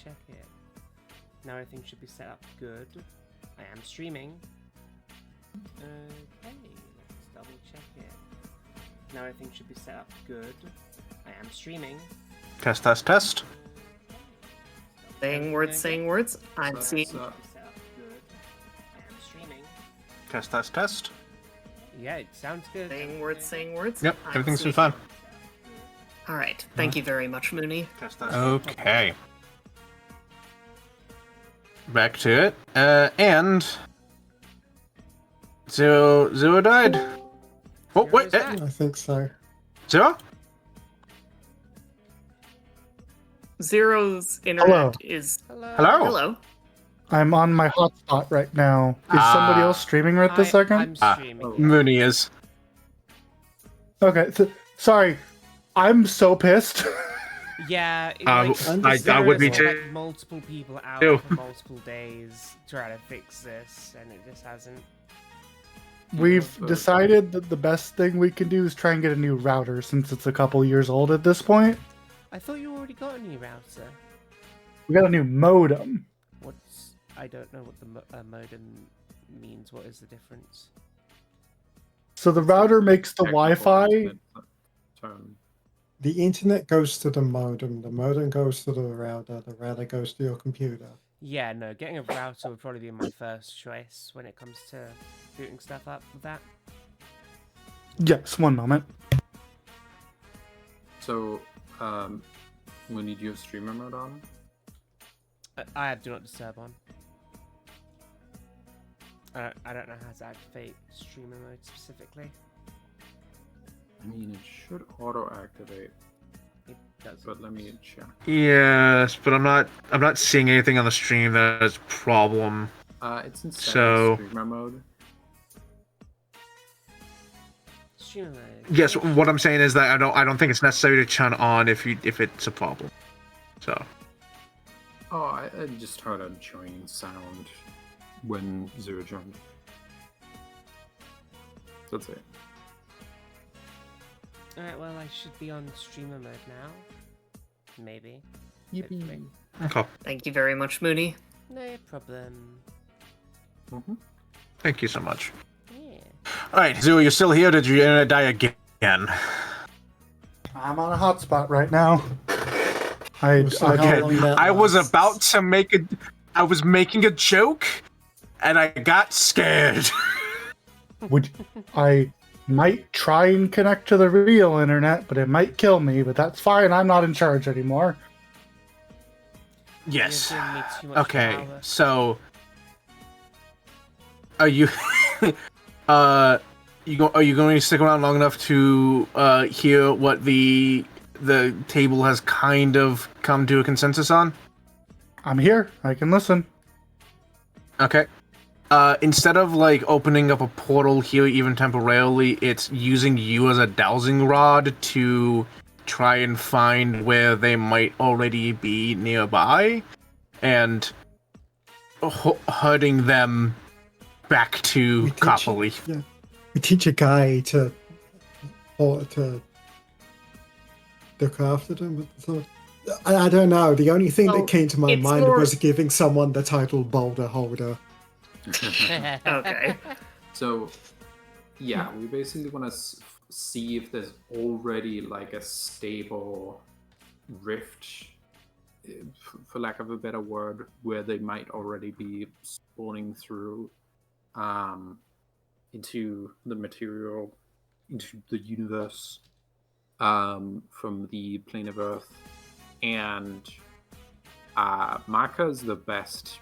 check it. Now everything should be set up good. I am streaming. Okay, let's double check it. Now everything should be set up good. I am streaming. Test, test, test. Saying words. I'm seeing. Test, test, test. Yeah, it sounds good. Saying words. Yep, everything's been fine. All right. Thank you very much, Mooney. Test, test. Okay. Back to it. And Zero died. Oh wait, I think so. Zero? Zero's internet is. Hello. I'm on my hotspot right now. Is somebody else streaming right this second? I'm streaming. Mooney is. Okay, sorry. I'm so pissed. Yeah, I would be too. Like multiple people out Ew. for multiple days trying to fix this, and it just hasn't. We've decided that the best thing we can do is try and get a new router since it's a couple years old at this point. I thought you already got a new router. We got a new modem. I don't know what the modem means. What is the difference? So the router makes the Wi-Fi. The internet goes to the modem goes to the router goes to your computer. Yeah, no, getting a router would probably be my first choice when it comes to booting stuff up with that. Yes, one moment. So, we need your streamer mode on? I have Do Not Disturb on. I don't know how to activate streamer mode specifically. I mean, it should auto-activate. It does. But let me check. Yes, but I'm not seeing anything on the stream that is a problem. It's in So- streamer mode. Streamer mode. Yes, what I'm saying is that I don't think it's necessary to turn on if it's a problem. So. Oh, I just heard a joining sound when Zero joined. That's it. Alright, well, I should be on streamer mode now. Maybe. Yippee. Okay. Thank you very much, Mooney. No problem. Thank you so much. Yeah. Alright, Zero, you're still here, or did your internet die again? I'm on a hotspot right now. I was about to make I was making a joke, and I got scared. I might try and connect to the real internet, but it might kill me, but that's fine. I'm not in charge anymore. Yes. You're giving me too much Okay, power. so are you are you going to stick around long enough to hear what the table has kind of come to a consensus on? I'm here. I can listen. Okay. Instead of like opening up a portal here even temporarily, it's using you as a dowsing rod to try and find where they might already be nearby and herding them back to Copperleaf. Yeah. We teach a guy to look after them. So, I don't know. The only thing that came to my mind was giving someone the title Boulder Holder. Okay. So, yeah, we basically want to see if there's already like a stable rift, for lack of a better word, where they might already be spawning through into the material, into the universe from the plane of Earth. And Maka's the best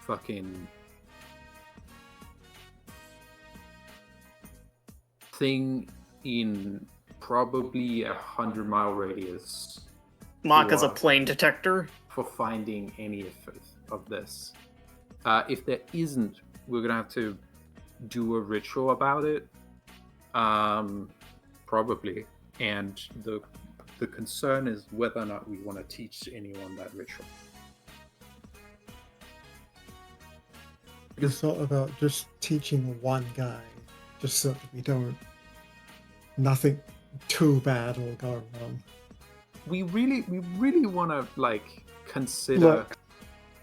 fucking thing in probably 100-mile radius. Maka's a plane detector. For finding any of this. If there isn't, we're gonna have to do a ritual about it. Probably. And the concern is whether or not we want to teach anyone that ritual. It's not about just teaching one guy, just so that nothing too bad will go wrong. we really want to like consider Look.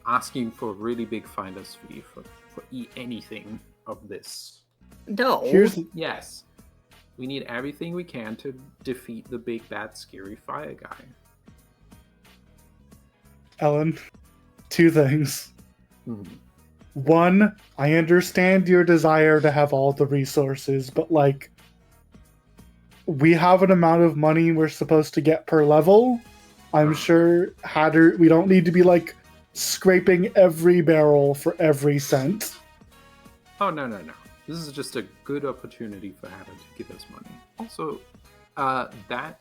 asking for a really big finder's fee for anything of this. No. Here's Yes, we need everything we can to defeat the big bad scary fire guy. Ellen. 2 things. Mhm. One, I understand your desire to have all the resources, but like, we have an amount of money we're supposed to get per level. I'm sure Hatter, we don't need to be like scraping every barrel for every cent. Oh no. This is just a good opportunity for Hatter to give us money. Also, that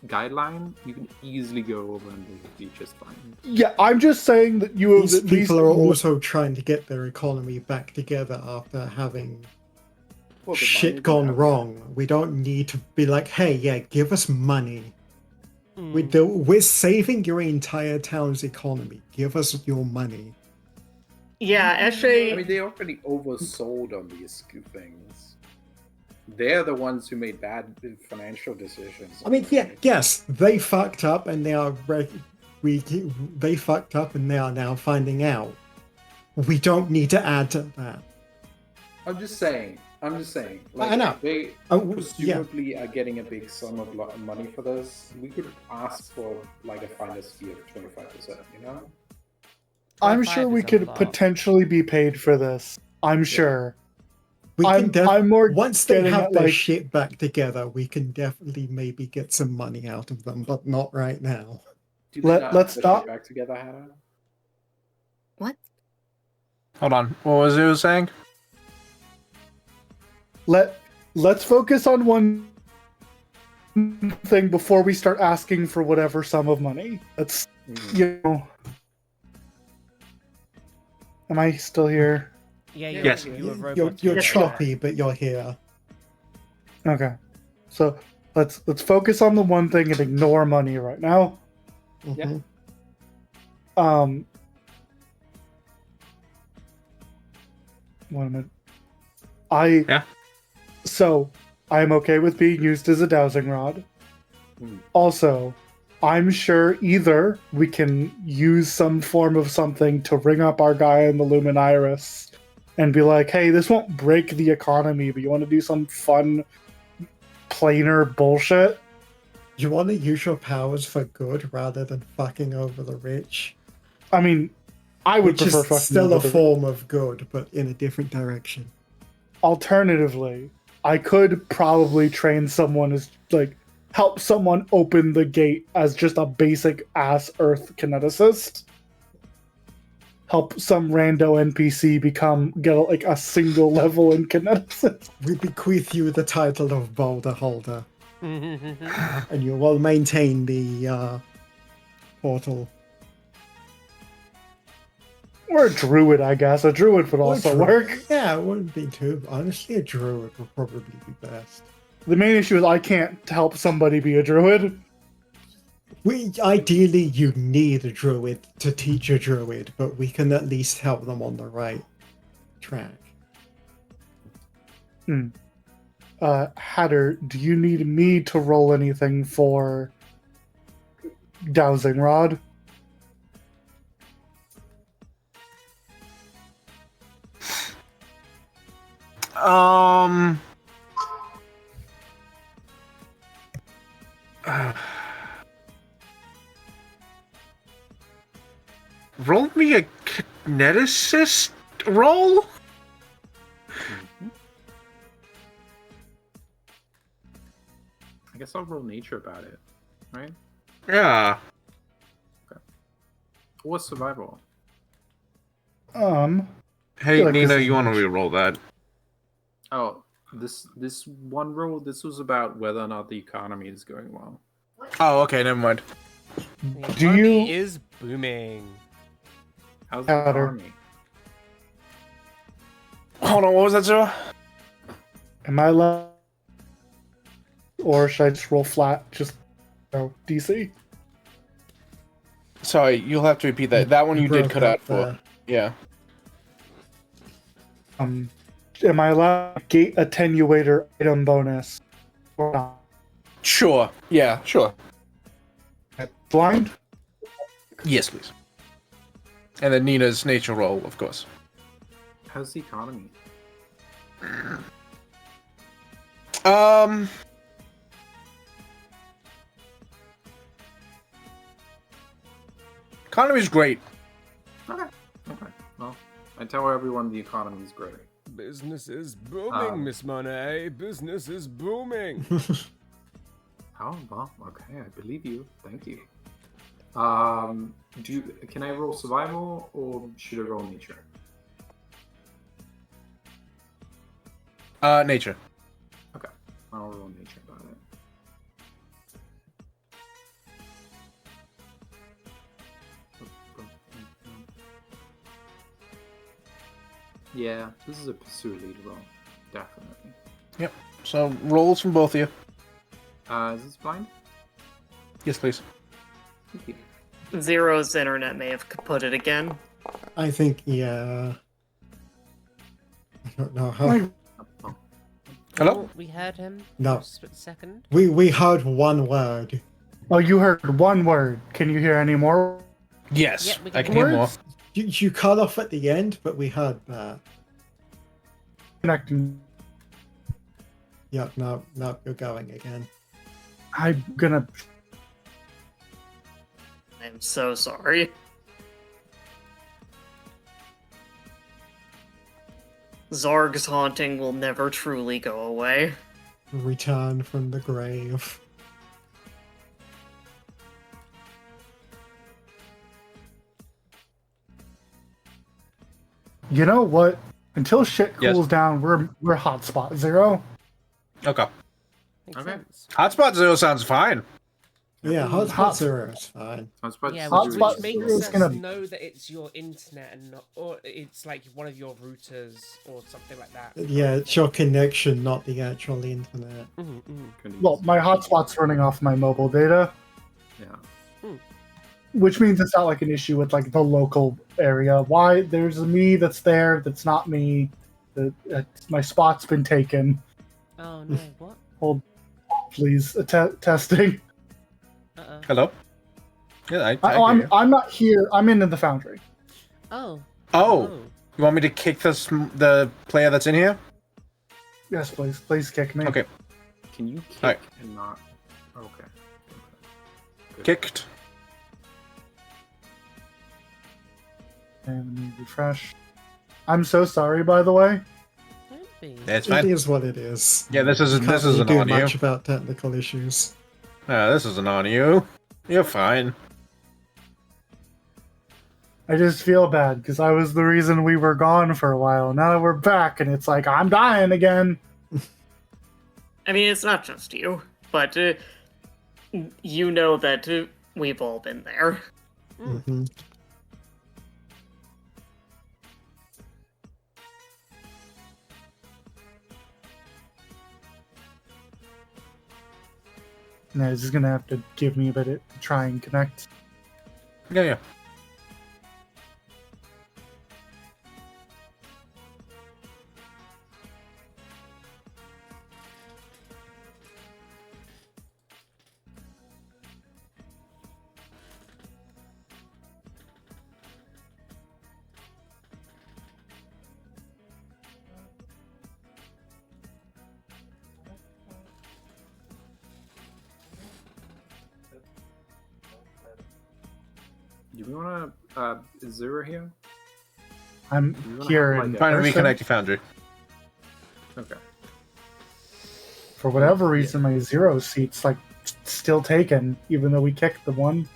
guideline you can easily go over and be just fine. Yeah, I'm just saying that you have These at least people are also trying to get their economy back together after having Well, the shit money gone we have- wrong. We don't need to be like, hey, yeah, give us money. Mm. We're saving your entire town's economy. Give us your money. Yeah, I actually, mean, they already oversold on these things. They're the ones who made bad financial decisions. I mean, yeah, yes, they fucked up and they are they fucked up and they are now finding out. We don't need to add to that. I'm just saying. Like, I know. They Yeah. presumably are getting a big sum of money for this. We could ask for like a finder's fee of 25%. You know? I'm 25 sure we is a could lot. potentially be paid for this. I'm sure. We I'm can more once they getting have at, their like- shit back together, we can definitely maybe get some money out of them, but not right now. Do they Let's have their not- shit back together, Hannah? what? Hold on. What was it saying? Let's focus on one thing before we start asking for whatever sum of money. That's, you know. Am I still here? Yeah, Yes. you were You're robots. Yeah. choppy, but you're here. Okay. So let's focus on the one thing and ignore money right now. Yeah. Mhm. 1 minute. Yeah. So I'm okay with being used as a dowsing rod. Hmm. Also, I'm sure either we can use some form of something to ring up our guy in the Luminiris and be like, hey, this won't break the economy, but you want to do some fun, plainer bullshit? You want to use your powers for good rather than fucking over the rich? I mean, I would Which prefer is fucking still a over the- form of good, but in a different direction. Alternatively, I could probably train someone as like help someone open the gate as just a basic ass Earth kineticist. Help some rando NPC get like a single level in kineticist. We bequeath you the title of Boulder Holder, Mhm. and you will maintain the portal. Or a druid, I guess. A druid would Or also druid. work. Yeah, it wouldn't be too. Honestly, a druid would probably be best. The main issue is I can't help somebody be a druid. Ideally, you need a druid to teach a druid, but we can at least help them on the right track. Hatter, do you need me to roll anything for dowsing rod? Roll me a kineticist roll? I guess I'll roll nature about it, right? Yeah. Or survival. Hey, feel like Nina, this is you want to much. re-roll that? Oh, this one roll. This was about whether or not the economy is going well. Oh, okay, never mind. The Do economy you- is booming. How's the Powder. economy? Hold on, what was that, Zero? Am I allowed? Or should I just roll flat? Just DC? Sorry, you'll have to repeat that. That one you did broke cut up out for. there. Yeah. Am I allowed gate attenuator item bonus? Or not? Sure. Yeah, sure. Blind? Yes, please. And then Nina's nature roll, of course. How's the economy? Economy's great. Okay. Well, I tell everyone the economy is great. Business is booming, Miss Monet. Business is booming. Oh well, okay, I believe you. Thank you. Can I roll survival or should I roll nature? Nature. Okay, I'll roll nature about it. Yeah, this is a pursue lead roll, definitely. Yep. So rolls from both of you. Is this blind? Yes, please. Thank you. Zero's internet may have put it again. I think, yeah. I don't know how. Oh, Hello? Oh, we heard him. No. For a split second. We heard one word. Oh, you heard one word. Can you hear any more? Yes, Yeah, we I can can hear more. Words? You cut off at the end, but we heard that. Connecting. Yep, no, you're going again. I'm gonna. I'm so sorry. Zarg's haunting will never truly go away. Return from the grave. You know what? Until shit Yes. cools down, we're hotspot zero. Okay. Makes Okay. sense. Hotspot Zero sounds fine. Yeah, Hot- hotspot zero is fine. I was about Yeah, to which, say Hotspot which makes Zero is us gonna- know that it's your internet and not, or it's like one of your routers or something like that. Yeah, it's your connection, not the actual internet. Well, my hotspot's running off my mobile data, Yeah. which means it's not like an issue with like the local area. Why there's a me that's there that's not me. My spot's been taken. Oh no! What? Hold, please. Testing. Hello? Yeah, I Oh, hear you. I'm not here. I'm in the foundry. Oh. Oh, you want me to kick the player that's in here? Yes, please. Please kick me. Okay, Can you kick Alright. and not? Okay. Good. kicked. And let me refresh. I'm so sorry, by the way. Don't be. That's It fine. is what it is. Yeah, this You isn't can't really on do you. much about technical issues. This isn't on you. You're fine. I just feel bad because I was the reason we were gone for a while. Now that we're back, and it's like I'm dying again. I mean, it's not just you, but you know that we've all been there. Hmm. No, it's just gonna have to give me a bit to try and connect. Yeah. Do we want to? Is Zero here? I'm You wanna here have, in like, Trying to person. reconnect your foundry. Okay. For whatever reason, my zero seat's like still taken, even though we kicked the one.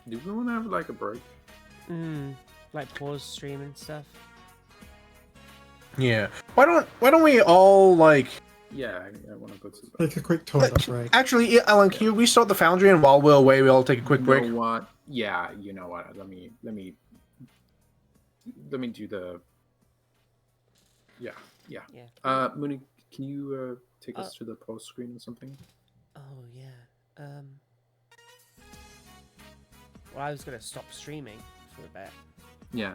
Do we want to have like a break? Like pause stream and stuff. Yeah. Why don't we all like Yeah, I want to go to the. Take a quick toilet break. actually, yeah, Alan, can you restart the foundry and while we're away we all take a quick break? You know what? Yeah, you know what? Let me do the. Yeah. Yeah. Mooney, can you take us to the post screen or something? Oh yeah. Well, I was gonna stop streaming for a bit. Yeah.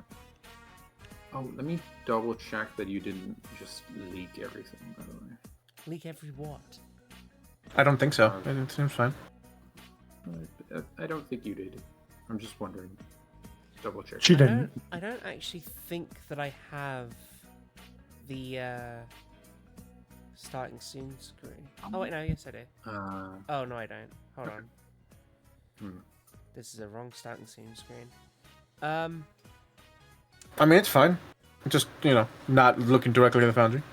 Oh, let me double check that you didn't just leak everything, by the way. Leak every what? I don't think so. It seems fine. I don't think you did. I'm just wondering. Double check. She didn't. I don't actually think that I have the starting soon screen. Oh wait, no, yes I do. Oh no, I don't. Hold on. This is a wrong starting soon screen. I mean, it's fine. Just, not looking directly at the foundry.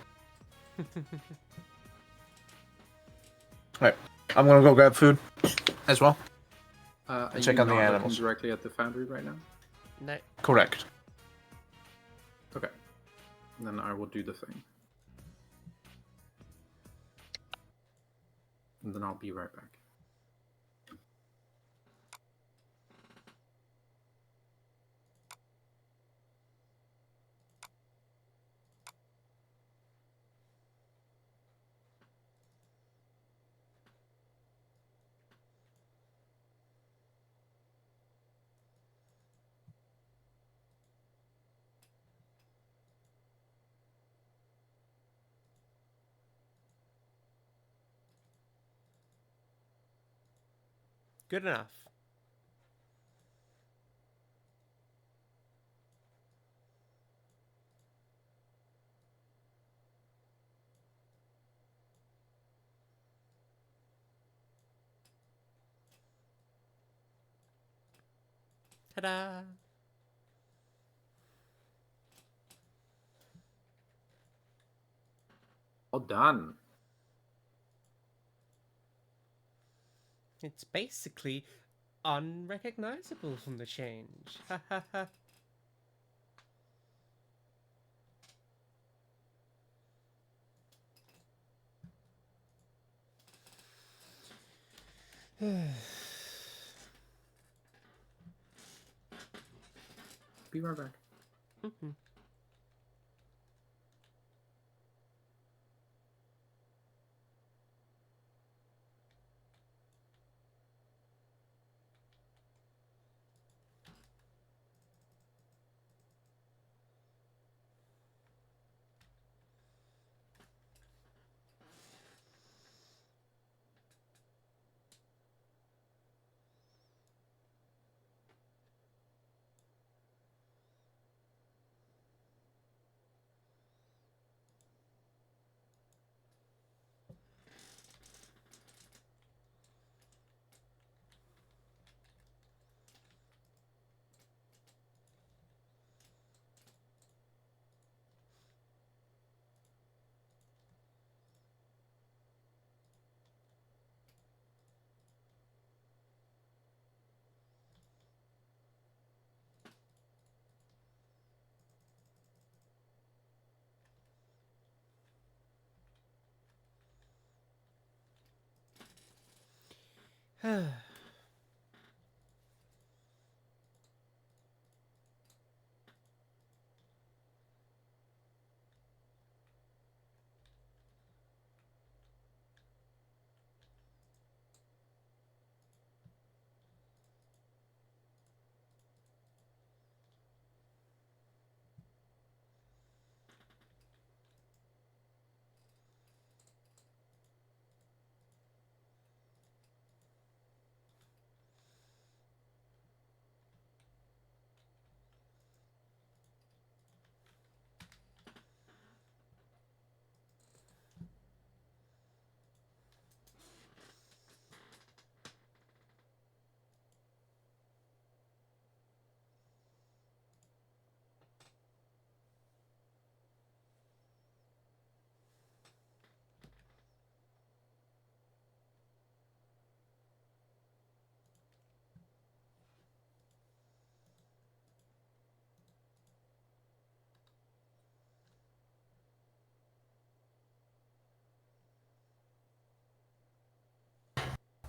Alright, I'm gonna go grab food as well. Check on the animals. Directly at the foundry right now? No. Correct. Okay. Then I will do the thing. And then I'll be right back. Good enough. Ta-da! All done. It's basically unrecognizable from the change. Ha ha ha. Be right back.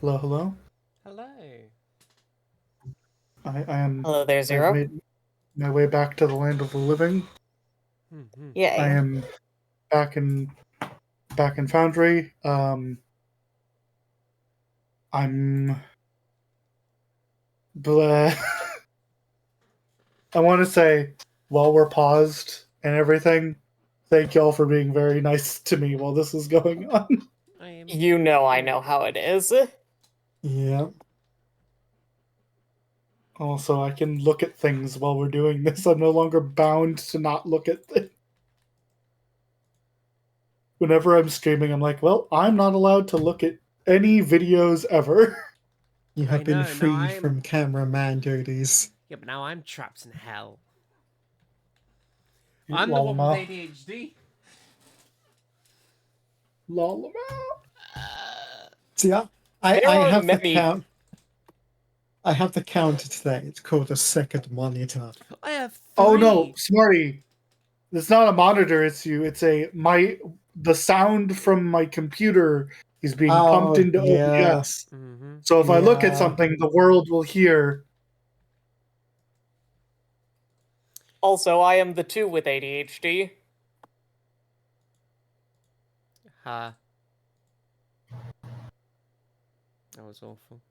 Hello, hello. Hello. I am. Hello there, I've Zero. made my way back to the land of the living. Yeah. I am back in Foundry. I'm. Bleh. I want to say, while we're paused and everything, thank y'all for being very nice to me while this is going on. I am. You know I know how it is. Yeah. Also, I can look at things while we're doing this. I'm no longer bound to not look at things. Whenever I'm streaming, I'm like, well, I'm not allowed to look at any videos ever. You have I been know, freed now I'm- from cameraman duties. Yeah, but now I'm trapped in hell. I'm the one with Lalama. ADHD. Lalama. See, I There are have the many- count. I have the counter today. It's called a second monitor. I have 3. Oh no, Smarty. It's not a monitor, it's you. It's the sound from my computer is being pumped into yeah. OBS. Mm-hmm. So if I look at Yeah. something, the world will hear. Also, I am the 2 with ADHD. Ha. That was awful.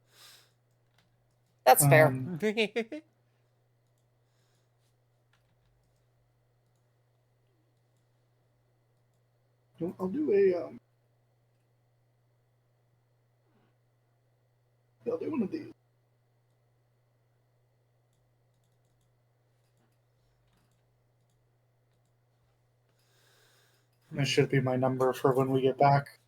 That's fair. I'll do a I'll do one of these. That should be my number for when we get back.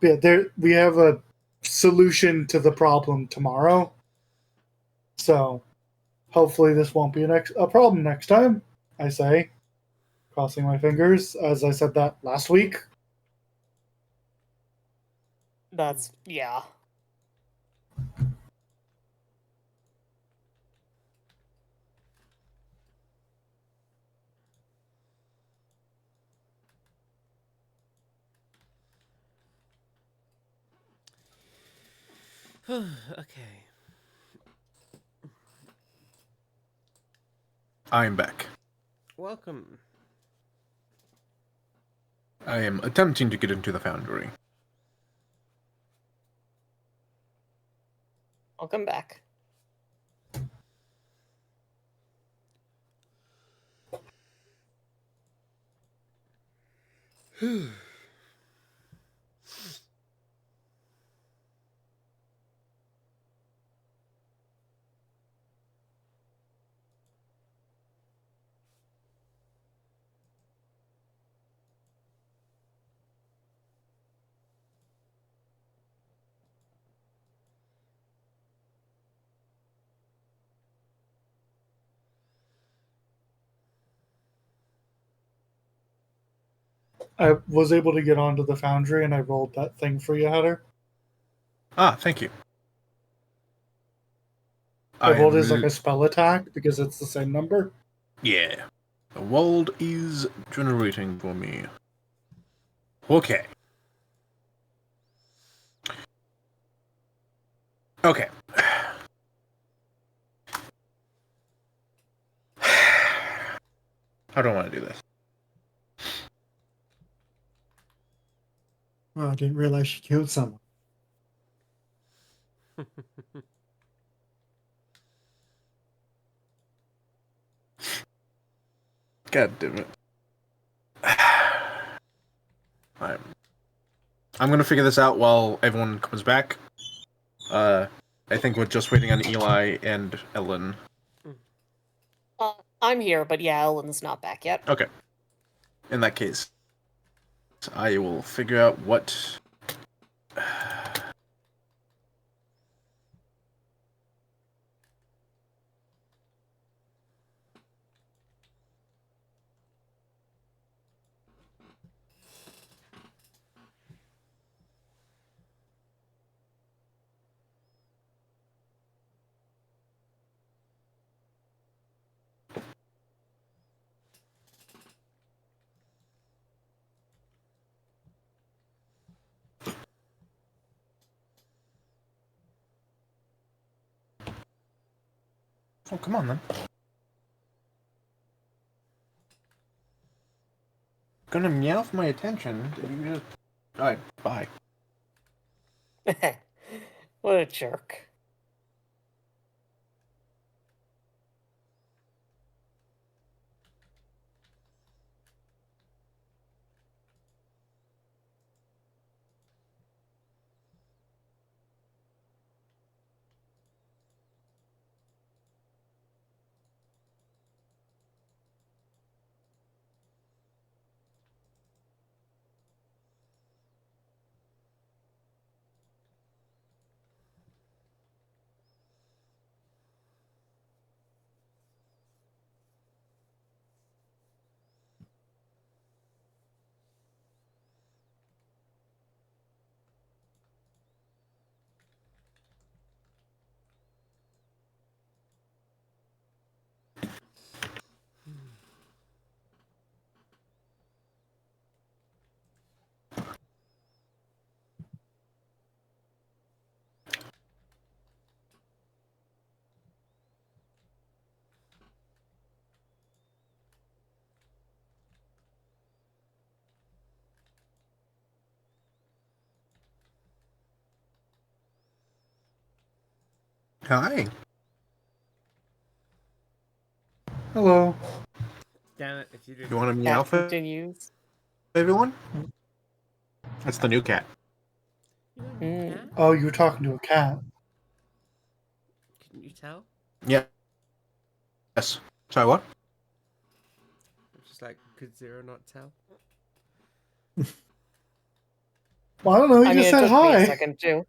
Yeah, we have a solution to the problem tomorrow. So hopefully this won't be a problem next time, I say. Crossing my fingers, as I said that last week. That's, yeah. Okay. I'm back. Welcome. I am attempting to get into the foundry. Welcome back. I was able to get onto the foundry and I rolled that thing for you, Heather. Ah, thank you. I rolled it as like a spell attack because it's the same number. Yeah. The world is generating for me. Okay. Okay. How do I want to do this? Oh, I didn't realize you killed someone. God damn it. I'm gonna figure this out while everyone comes back. I think we're just waiting on Eli and Ellen. I'm here, but yeah, Ellen's not back yet. Okay. In that case, I will figure out what... Oh, come on, then. Gonna meow for my attention. Did you just... Alright, bye. What a jerk. Hi. Hello. Damn it! If you did. You want to meow for Continues. everyone? That's the new cat. Oh, you were talking to a cat. Couldn't you tell? Yeah. Yes. Sorry, what? Just like, could Zero not tell? Well, I don't know. You I mean, just it said took me a hi. second too.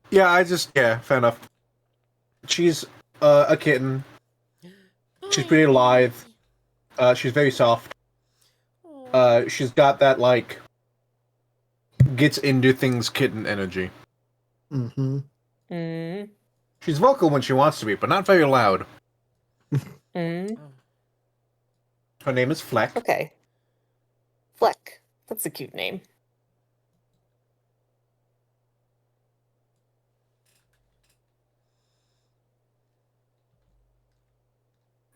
Yeah, fair enough. She's a kitten. She's pretty lithe. She's very soft. She's got that, like, gets into things kitten energy. Mm-hmm. Mm. She's vocal when she wants to be, but not very loud. Mm. Her name is Fleck. Okay. Fleck. That's a cute name.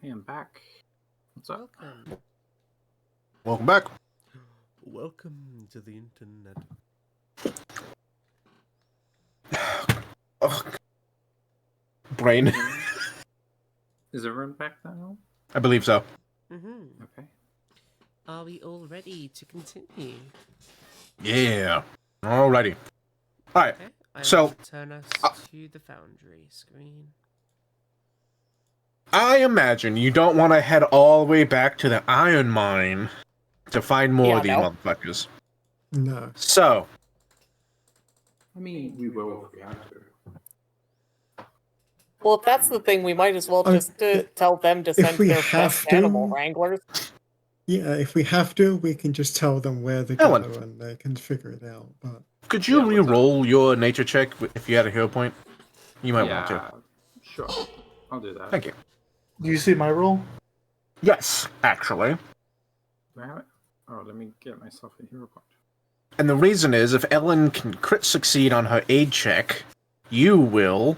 Hey, I'm back. What's up? Welcome back. Welcome to the internet. Ugh. Brain. Is everyone back now? I believe so. Mm-hmm. Okay. Are we all ready to continue? Yeah. Alrighty. Alright. Okay. I So, will turn us to the Foundry screen. I imagine you don't want to head all the way back to the iron mine to find more of these motherfuckers. No. So, I mean, we will if we have to. Well, if that's the thing, we might as well just tell them to send we their have best to- animal wranglers. Yeah, if we have to, we can just tell them where to go and they can figure it out. But could you re-roll your nature check if you had a hero point? You might want to. Sure. I'll do that. Thank you. Do you see my roll? Yes, actually. Do I have it? Oh, let me get myself a hero point. And the reason is, if Ellen can crit succeed on her aid check, you will...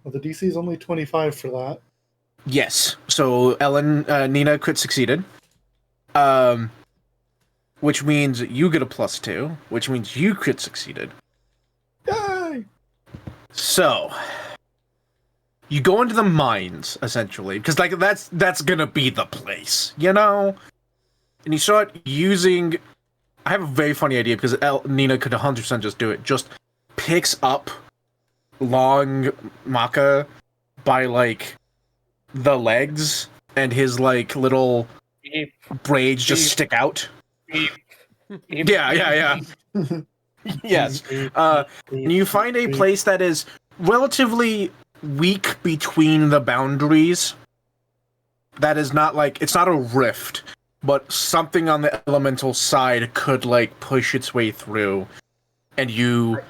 Well, the DC is only 25 for that. Yes. So Ellen, Nina crit succeeded. Which means you get a +2, which means you crit succeeded. Yay! So, you go into the mines, essentially, because like that's gonna be the place, you know? And you start using... I have a very funny idea, because Nina could 100% just do it. Just picks up long Maka by, like, the legs, and his, like, little braids just stick out. Yeah. Yes. And you find a place that is relatively weak between the boundaries. That is not, like, it's not a rift, but something on the elemental side could, like, push its way through. And you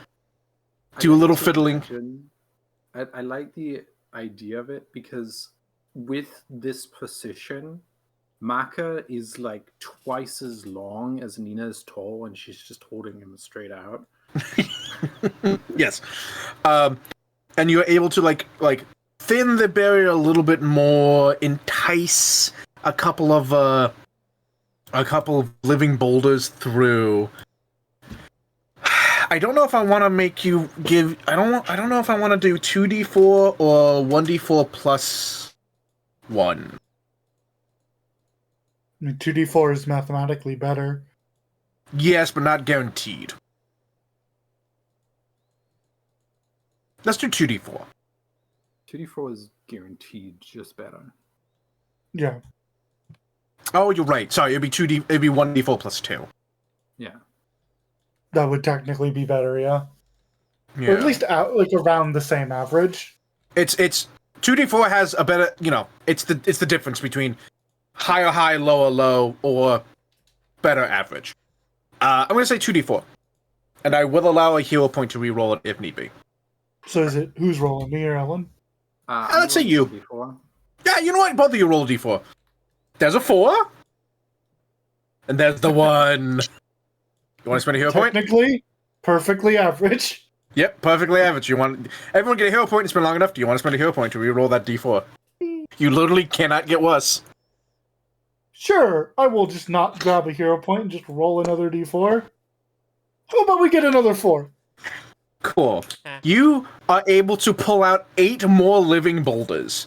do a little fiddling. I like the idea of it, because with this position, Maka is like twice as long as Nina is tall, and she's just holding him straight out. Yes. And you're able to like thin the barrier a little bit more, entice a couple of living boulders through. I don't know if I want to make you give. I don't know if I want to do 2d4 or 1d4 plus 1. I mean, 2d4 is mathematically better. Yes, but not guaranteed. Let's do 2d4. 2d4 is guaranteed just better. Yeah. Oh, you're right. Sorry, it'd be 1d4 plus 2. Yeah. That would technically be better, yeah. Yeah. Or at least like around the same average. It's 2d4 has a better, it's the difference between higher high, lower low, or better average. I'm gonna say 2d4, and I will allow a hero point to re-roll it if need be. So is it who's rolling, me or Ellen? Let's say you. D4. Yeah, you know what? Both of you roll a d4. There's a 4, and there's the 1. You want to spend a hero point? Technically, perfectly average. Yep, perfectly average. Everyone get a hero point. It's been long enough. Do you want to spend a hero point to re-roll that d4? You literally cannot get worse. Sure, I will just not grab a hero point and just roll another d4. How about we get another 4? Cool. You are able to pull out 8 more living boulders.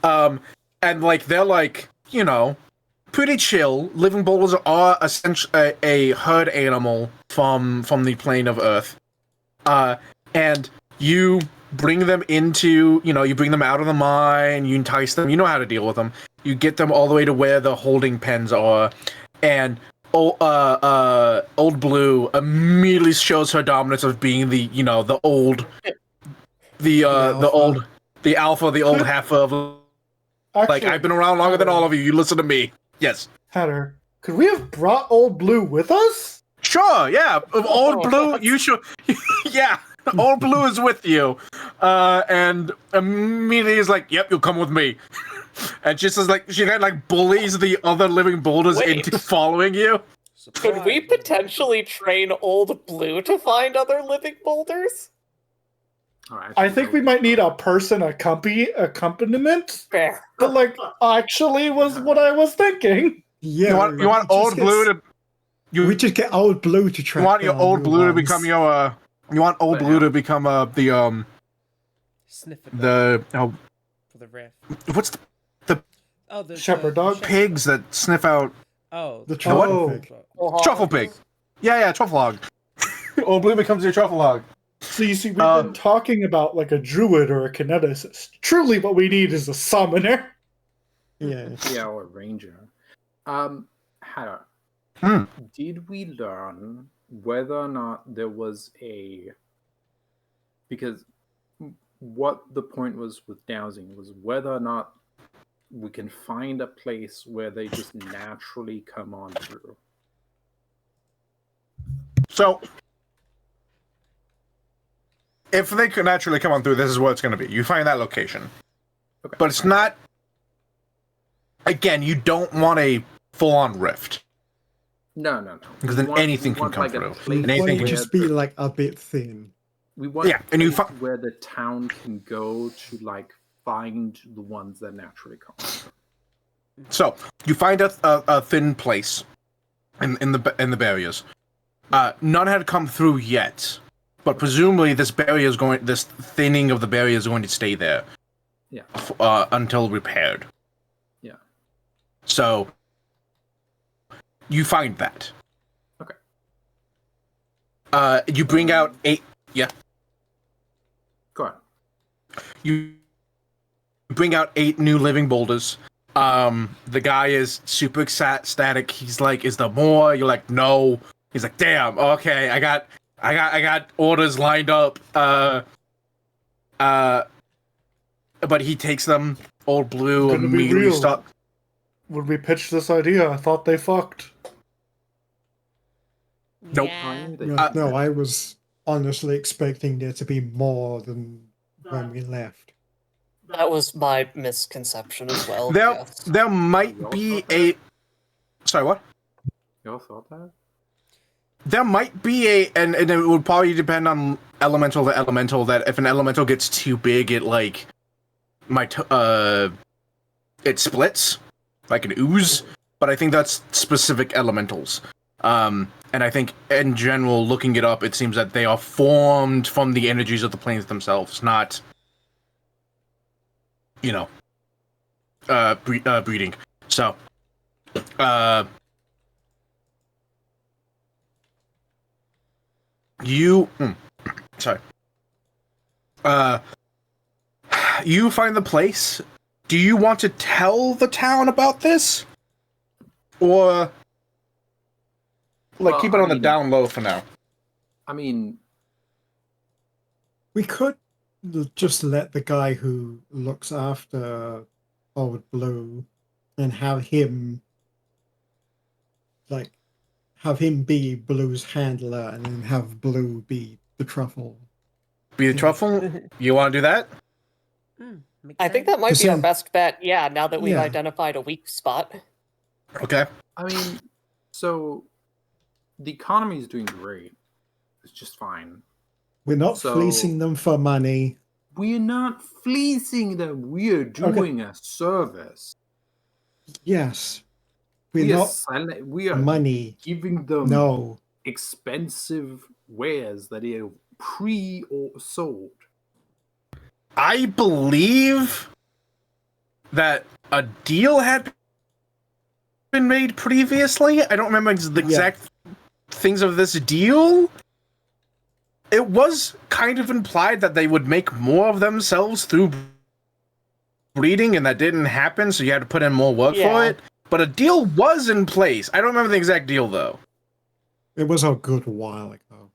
And they're pretty chill. Living boulders are essentially a herd animal from the plane of Earth. And you bring them into, you bring them out of the mine, you entice them, you know how to deal with them. You get them all the way to where the holding pens are, and Old Blue immediately shows her dominance of being the old heifer of, Actually, I've been around longer than all of you. You listen to me. Yes. Hatter, could we have brought Old Blue with us? Sure, yeah. Old Blue, you should. Yeah, Old Blue is with you. And immediately is like, yep, you'll come with me. And she says, she kind of bullies the other living boulders into following you. Could we potentially train Old Blue to find other living boulders? I think we might need a person accompaniment. Fair. But actually was what I was thinking. Yeah, you want Old Blue to. We just get Old Blue to track. You want your Old Blue to become your. You want Old Blue to become Sniffer for the riff. What's the shepherd dog? Pigs that sniff out. Oh, the truffle pig. Truffle pig. Yeah, truffle hog. Old Blue becomes your truffle hog. So you see, we've been talking about a druid or a kineticist. Truly, what we need is a summoner. Yeah. Yeah, or a ranger. Hannah, did we learn whether or not there was because what the point was with dowsing was whether or not we can find a place where they just naturally come on through. So, if they could naturally come on through, this is what it's going to be. You find that location. Okay. But it's not... Again, you don't want a full-on rift. No. Because then anything can come through. And anything can just be a bit thin. We want where the town can go to find the ones that naturally come through. So you find a thin place in the barriers. None had come through yet, but presumably this thinning of the barrier is going to stay there. Yeah. Until repaired. Yeah. So you find that. Okay. You bring out 8. Yeah. Go on. You bring out 8 new living boulders. The guy is super ecstatic. He's like, "Is there more?" You're like, "No." He's like, "Damn. Okay, I got orders lined up." But he takes them. Old Blue immediately stop. When we pitched this idea, I thought they fucked. Nope. Yeah. No, I was honestly expecting there to be more than when we left. That was my misconception as well. There might be a... Sorry, what? You all thought that? There might be and it would probably depend on elemental to elemental, that if an elemental gets too big, it it splits like an ooze, but I think that's specific elementals. And I think in general, looking it up, it seems that they are formed from the energies of the planes themselves, not, breeding. So, sorry. You find the place. Do you want to tell the town about this? Or keep it on the down low for now? I mean, We could just let the guy who looks after Old Blue and have him be Blue's handler and then have Blue be the truffle. Be the truffle? You want to do that? I think that might be our best bet, now that we've Yeah. identified a weak spot. Okay. I mean, so the economy is doing great. It's just fine. We're not So- fleecing them for money. We're not fleecing them. We are doing a service. Yes. We We're are, not we are money. giving them No. expensive wares that are pre or sold. I believe that a deal had been made previously. I don't remember the exact things of this deal. It was kind of implied that they would make more of themselves through breeding, and that didn't happen, so you had to put in more work for it. But a deal was in place. I don't remember the exact deal, though. It was a good while ago.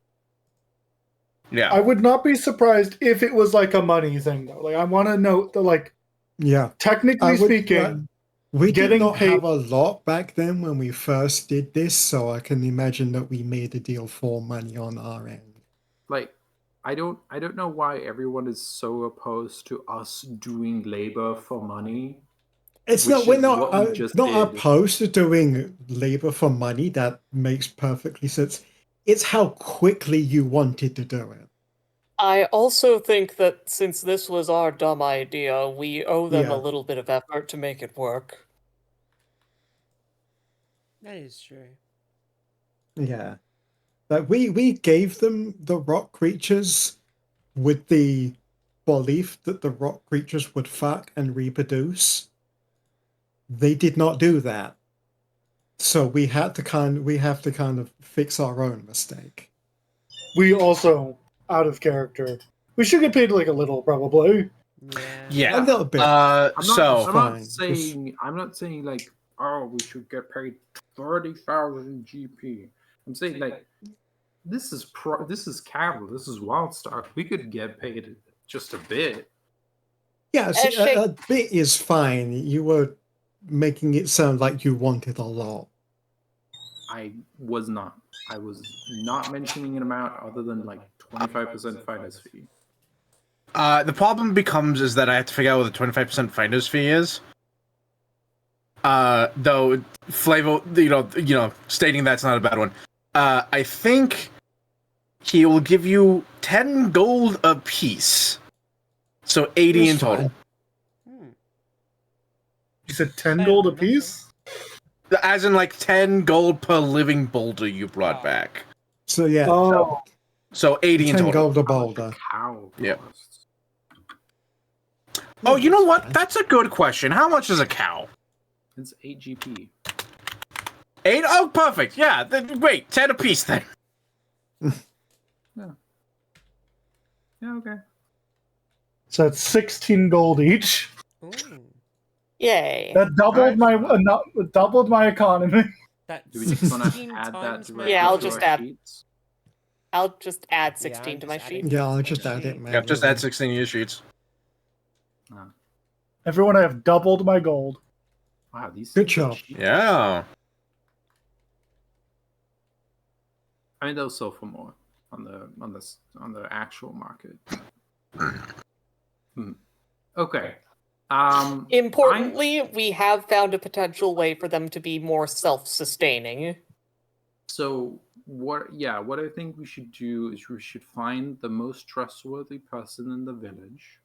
Yeah. I would not be surprised if it was like a money thing, though. Like, I want to note that, Yeah. technically speaking, we did getting not paid- have a lot back then when we first did this, so I can imagine that we made a deal for money on our end. Like, I don't know why everyone is so opposed to us doing labor for money. It's Which not we're is not what we just not did. opposed to doing labor for money. That makes perfectly sense. It's how quickly you wanted to do it. I also think that since this was our dumb idea, we owe them Yeah. a little bit of effort to make it work. That is true. Yeah. Like we gave them the rock creatures with the belief that the rock creatures would fuck and reproduce. They did not do that. So we have to kind of fix our own mistake. we also, out of character, we should get paid a little, probably. Yeah. A little bit. I'm fine, not saying like, oh, we should get paid 30,000 GP. I'm saying like, this is Cavill, this is Wildstar. We could get paid just a bit. Yeah, see, a bit is fine. You were making it sound like you wanted a lot. I was not mentioning an amount other than like 25% finder's fee. The problem becomes is that I have to figure out what the 25% finder's fee is. Though Flavor, stating that's not a bad one. I think he will give you 10 gold a piece, so 80 in total. You said 10 gold a piece? As in 10 gold per living boulder you brought back. So yeah. Oh. So 80 in 10 total. gold a boulder. Cow. Yeah. Oh, you know what? That's a good question. How much is a cow? It's 8 GP. 8? Oh, perfect. Yeah. Wait, 10 a piece then. Yeah, okay. So that's 16 gold each. Yay. That doubled my economy. Do we just want to add that directly I'll to just our add. sheets? I'll just add 16 to my sheet. Yeah, I'll just add it, man. Yeah, just add 16 to your sheets. Everyone, I have doubled my gold. Wow, these Good job. Yeah. I mean, they'll sell for more on the actual market. Okay. Importantly, we have found a potential way for them to be more self-sustaining. So what I think we should do is we should find the most trustworthy person in the village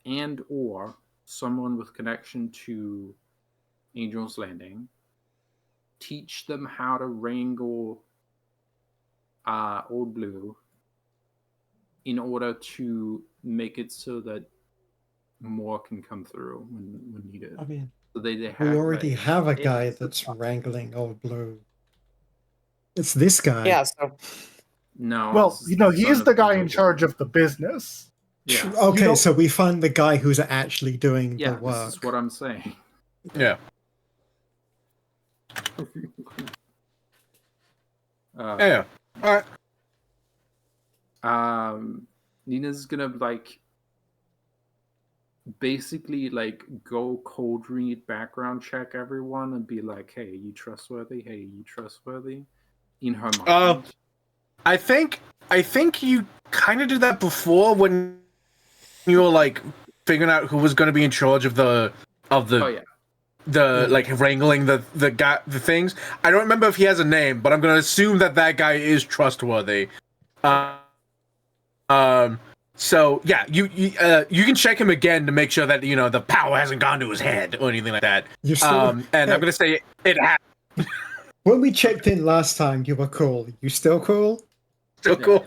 and or someone with connection to Angel's Landing, teach them how to wrangle Old Blue in order to make it so that more can come through when needed. I mean, so they we already like, have a guy that's wrangling Old Blue. It's this guy. Yeah, so no. Well, he's the guy in charge of the business. Yeah. Okay, so we find the guy who's actually doing the work. This is what I'm saying. Yeah. Yeah. All right. Nina's gonna basically go cold read, background check everyone, and be like, "Hey, you trustworthy? Hey, you trustworthy?" In her mind. I think you kind of did that before when you were figuring out who was going to be in charge of the wrangling the things. I don't remember if he has a name, but I'm going to assume that guy is trustworthy. So yeah, you can check him again to make sure that the power hasn't gone to his head or anything like that. And I'm gonna say it happened. When we checked in last time, you were cool. You still cool? Still cool.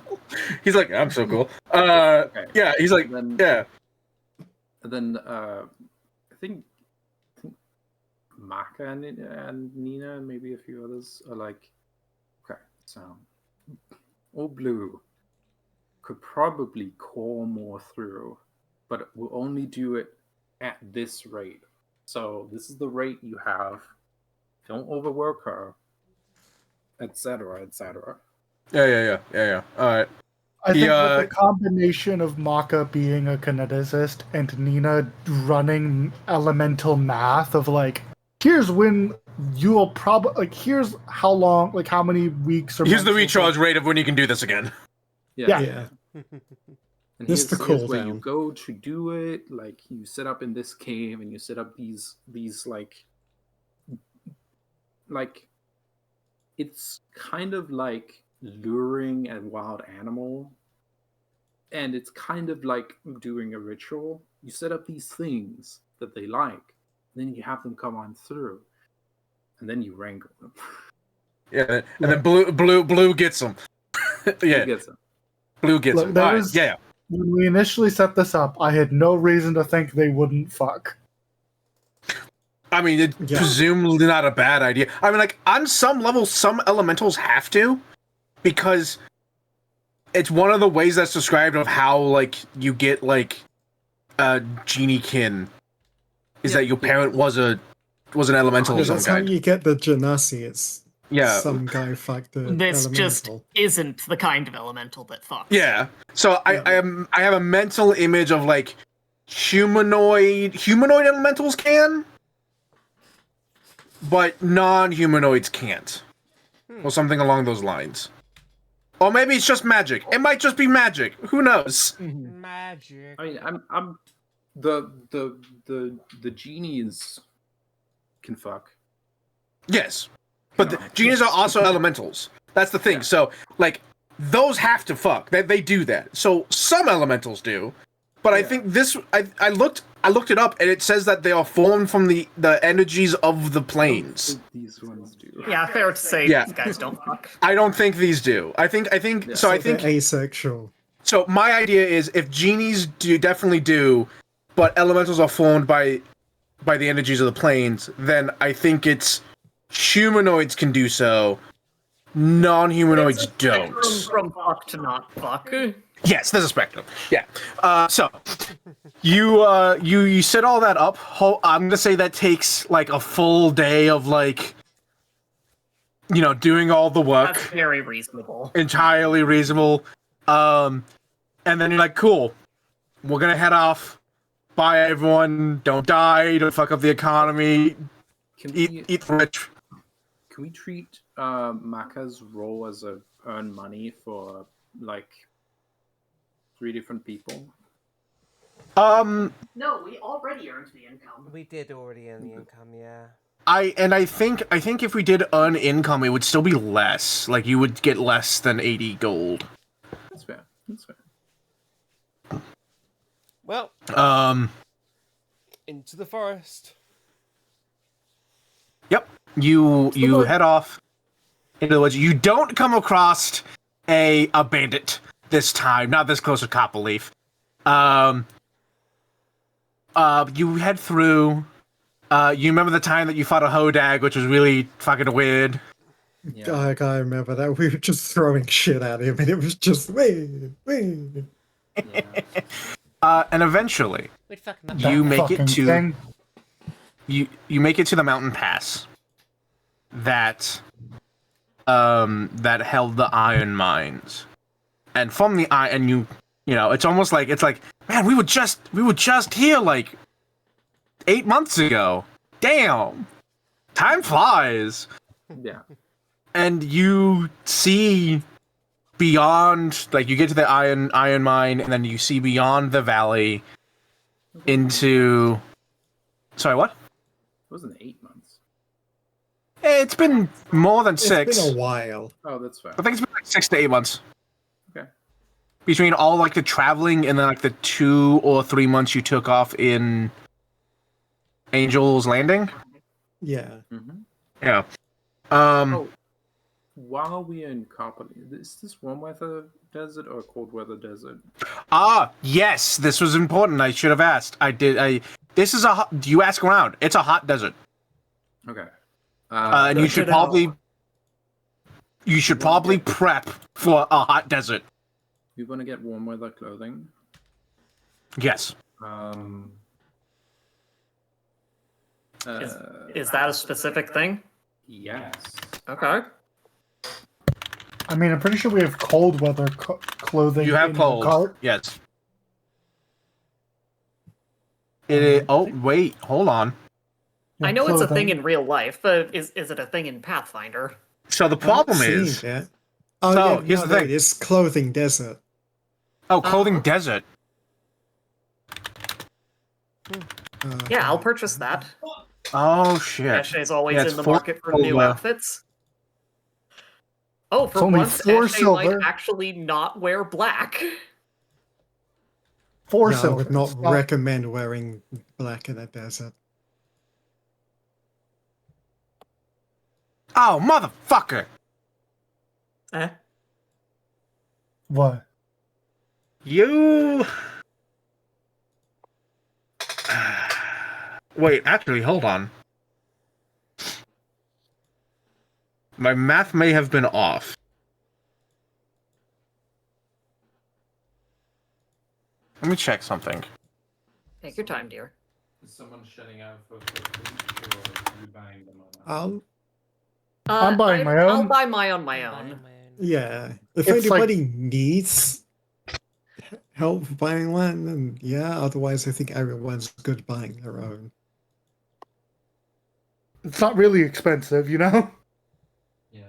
He's like, I'm so cool. Okay. Yeah, he's like, yeah. And then I think Maka and Nina and maybe a few others are like, okay, so Old Blue could probably call more through, but we'll only do it at this rate. So this is the rate you have. Don't overwork her, etc., etc. Yeah. All right. I think with the combination of Maka being a kineticist and Nina running elemental math of here's when you'll probably here's how long, how many weeks or here's the recharge rate of when you can do this again. Yeah. And this the cool where you go to do it. You set up in this cave and you set up these it's kind of like luring a wild animal, and it's kind of like doing a ritual. You set up these things that they like, then you have them come on through, and then you wrangle them. Yeah, and then blue gets them. Yeah, Blue gets them. Blue gets them. Yeah. When we initially set this up, I had no reason to think they wouldn't fuck. I mean, it's presumably not a bad idea. I mean, on some level, some elementals have to, because it's one of the ways that's described of how, you get, geniekin, is that your parent was an elemental of some that's kind. how you get the genasi. It's some guy fucked the This elemental. just isn't the kind of elemental that fucks. Yeah. So I have a mental image of humanoid elementals can, but non-humanoids can't, or something along those lines. Or maybe it's just magic. It might just be magic. Who knows? Magic. I mean, I'm the genies can fuck. Yes. But the genies are also elementals. That's the thing. So, those have to fuck. They do that. So some elementals do. But I think this. I looked it up, and it says that they are formed from the energies of the planes. These ones do. Yeah, fair to say these guys don't fuck. I don't think these do. I think. So I think they're asexual. So my idea is, if genies definitely do, but elementals are formed by the energies of the planes, then I think it's humanoids can do so. Non-humanoids don't. From fuck to not fuck. Yes, there's a spectrum. Yeah. So you set all that up. I'm gonna say that takes a full day of doing all the work. That's very reasonable. Entirely reasonable. And then you're cool. We're gonna head off. Bye, everyone. Don't die. Don't fuck up the economy. Eat rich. Can we treat Maka's role as a earn money for 3 different people? No, we already earned the income. We did already earn the income, yeah. I think if we did earn income, it would still be less. You would get less than 80 gold. That's fair. Well, Um. into the forest. Yep. You head off into the woods. You don't come across a bandit this time. Not this close to Copperleaf. You head through. You remember the time that you fought a Hodag, which was really fucking weird. Yeah. I remember that. We were just throwing shit at him, and it was just wee. Yeah. And eventually, That you make it fucking to thing. you make it to the mountain pass that held the iron mines, and from the iron, you know, it's almost like man, we were just here like 8 months ago. Damn, time flies. Yeah. And you see beyond, like, you get to the iron mine, and then you see beyond the valley into. Sorry, what? It wasn't 8 months. It's been more than 6. It's been a while. Oh, that's fair. I think it's been like 6 to 8 months. Okay. Between all like the traveling and then like the 2 or 3 months you took off in Angel's Landing. Yeah. Mm-hmm. Yeah. While we're in Copperleaf, is this warm weather desert or cold weather desert? Yes, this was important. I should have asked. This is you ask around. It's a hot desert. Okay. And you should probably prep for a hot desert. We want to get warm weather clothing. Yes. Is that a specific thing? Yes. Okay. I mean, I'm pretty sure we have cold weather clothing. You have in cold. the cart. Yes. It is. Oh wait, hold on. I know it's a thing in real life, but is it a thing in Pathfinder? So the problem is. Here's the thing. It's clothing desert. Oh, clothing desert. Yeah, I'll purchase that. Oh shit. Ashley's always Yeah, in the 4 market for new silver. outfits. Oh, for only once, 4 Ashley silver. might actually not wear black. 4 No, I silver. would not Stop. recommend wearing black in a desert. Oh motherfucker! Eh? What? You. Wait, actually, hold on. My math may have been off. Let me check something. Take your time, dear. Is someone shutting out for food, or are you buying them on that? I'm buying my I'll own. buy my on my own. Yeah. If It's like- anybody needs help buying one, then yeah. Otherwise, I think everyone's good buying their own. It's not really expensive, you know? Yeah.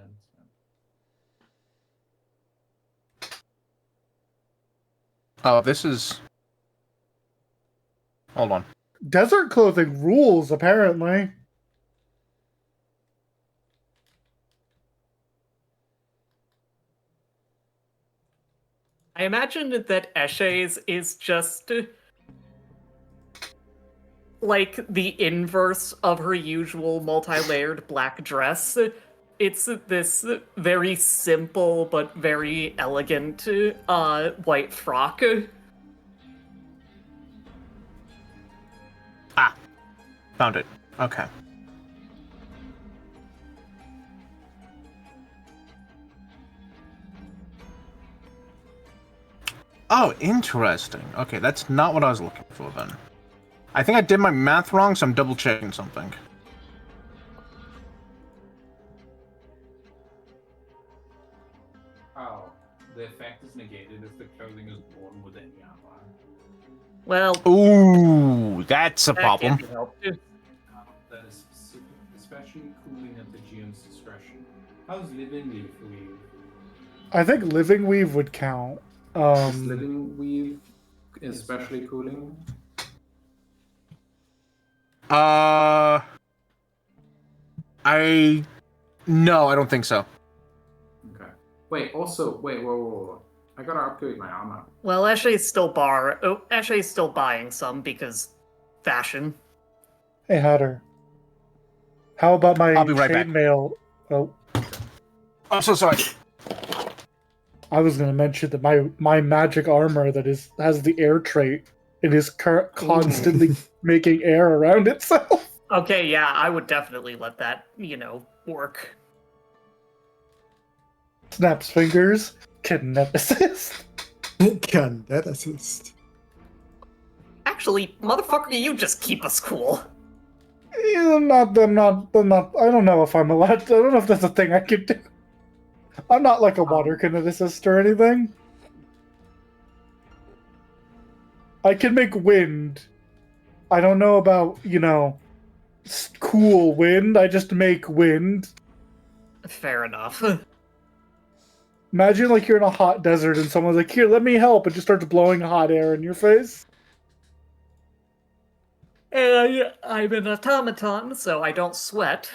Oh, this is. Hold on. Desert clothing rules, apparently. I imagine that Eshe's is just like the inverse of her usual multi-layered black dress. It's this very simple but very elegant white frock. Found it. Okay. Oh, interesting. Okay, that's not what I was looking for then. I think I did my math wrong, so I'm double checking something. Oh, the effect is negated if the clothing is worn with any armor. Well, Ooh, that's a that problem. can't be helped. That is specific, especially cooling at the GM's discretion. How's living leaf for you? I think living weave would count. Is living weave especially cooling? No, I don't think so. Okay. Wait. Also, wait. Whoa. I gotta upgrade my armor. Well, Eshe's still buying some because fashion. Hey, Hatter. How about my I'll be right back. chainmail? Oh, I'm so sorry. I was going to mention that my magic armor that has the air trait, it is constantly making air around itself. Okay, yeah, I would definitely let that, work. Snaps fingers. Kineticist. Kineticist. Actually, motherfucker, you just keep us cool. I'm not. I don't know if I'm allowed. I don't know if that's a thing I can do. I'm not like a water kineticist or anything. I can make wind. I don't know about, cool wind. I just make wind. Fair enough. Imagine like you're in a hot desert and someone's like, here, let me help, and just starts blowing hot air in your face. I'm an automaton, so I don't sweat.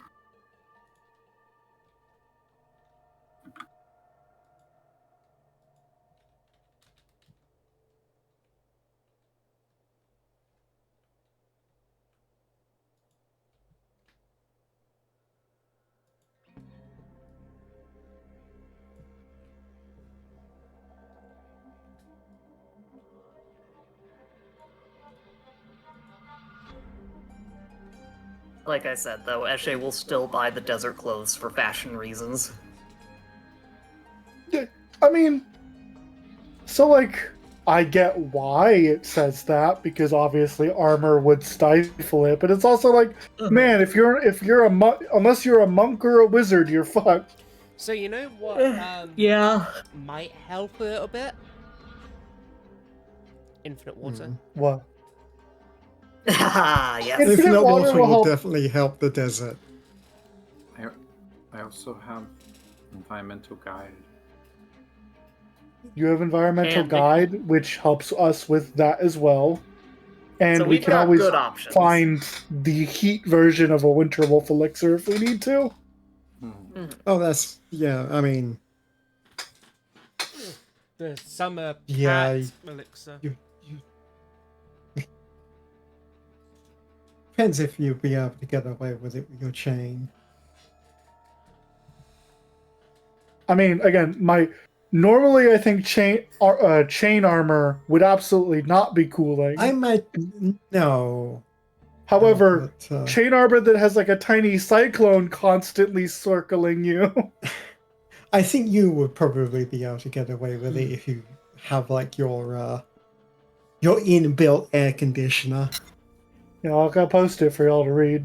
Like I said, though, Eshe will still buy the desert clothes for fashion reasons. I mean, so like, I get why it says that, because obviously armor would stifle it, but it's also like, man, if you're a monk, unless you're a monk or a wizard, you're fucked. So you know what? Yeah. Might help a little bit. Infinite water. What? Yes. Infinite water will help. definitely help the desert. I also have environmental guide. You have environmental And- guide, which helps us with that as well. And So we we've can got always good options. find the heat version of a Winter Wolf elixir if we need to. Oh, that's yeah. I mean, The summer Yeah, pat elixir. depends if you'll be able to get away with it with your chain. I mean, again, normally I think chain armor would absolutely not be cooling. I might no. However, But, chain armor that has like a tiny cyclone constantly circling you. I think you would probably be able to get away with it if you have like your inbuilt air conditioner. I'll post it for y'all to read.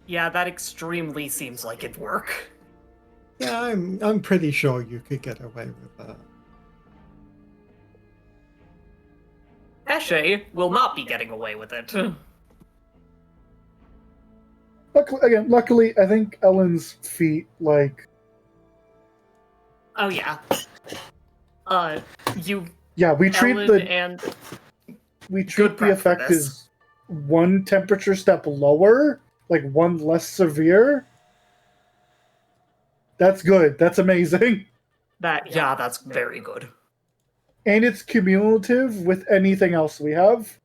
Yeah, that extremely seems like it'd work. Yeah, I'm pretty sure you could get away with that. Eshe will not be getting away with it. Luckily, I think Ellen's feet, like... Oh yeah. Yeah, we treat Ellen and we treat the prep for effect this. as one temperature step lower, like one less severe. That's good. That's amazing. That's very good. And it's cumulative with anything else we have.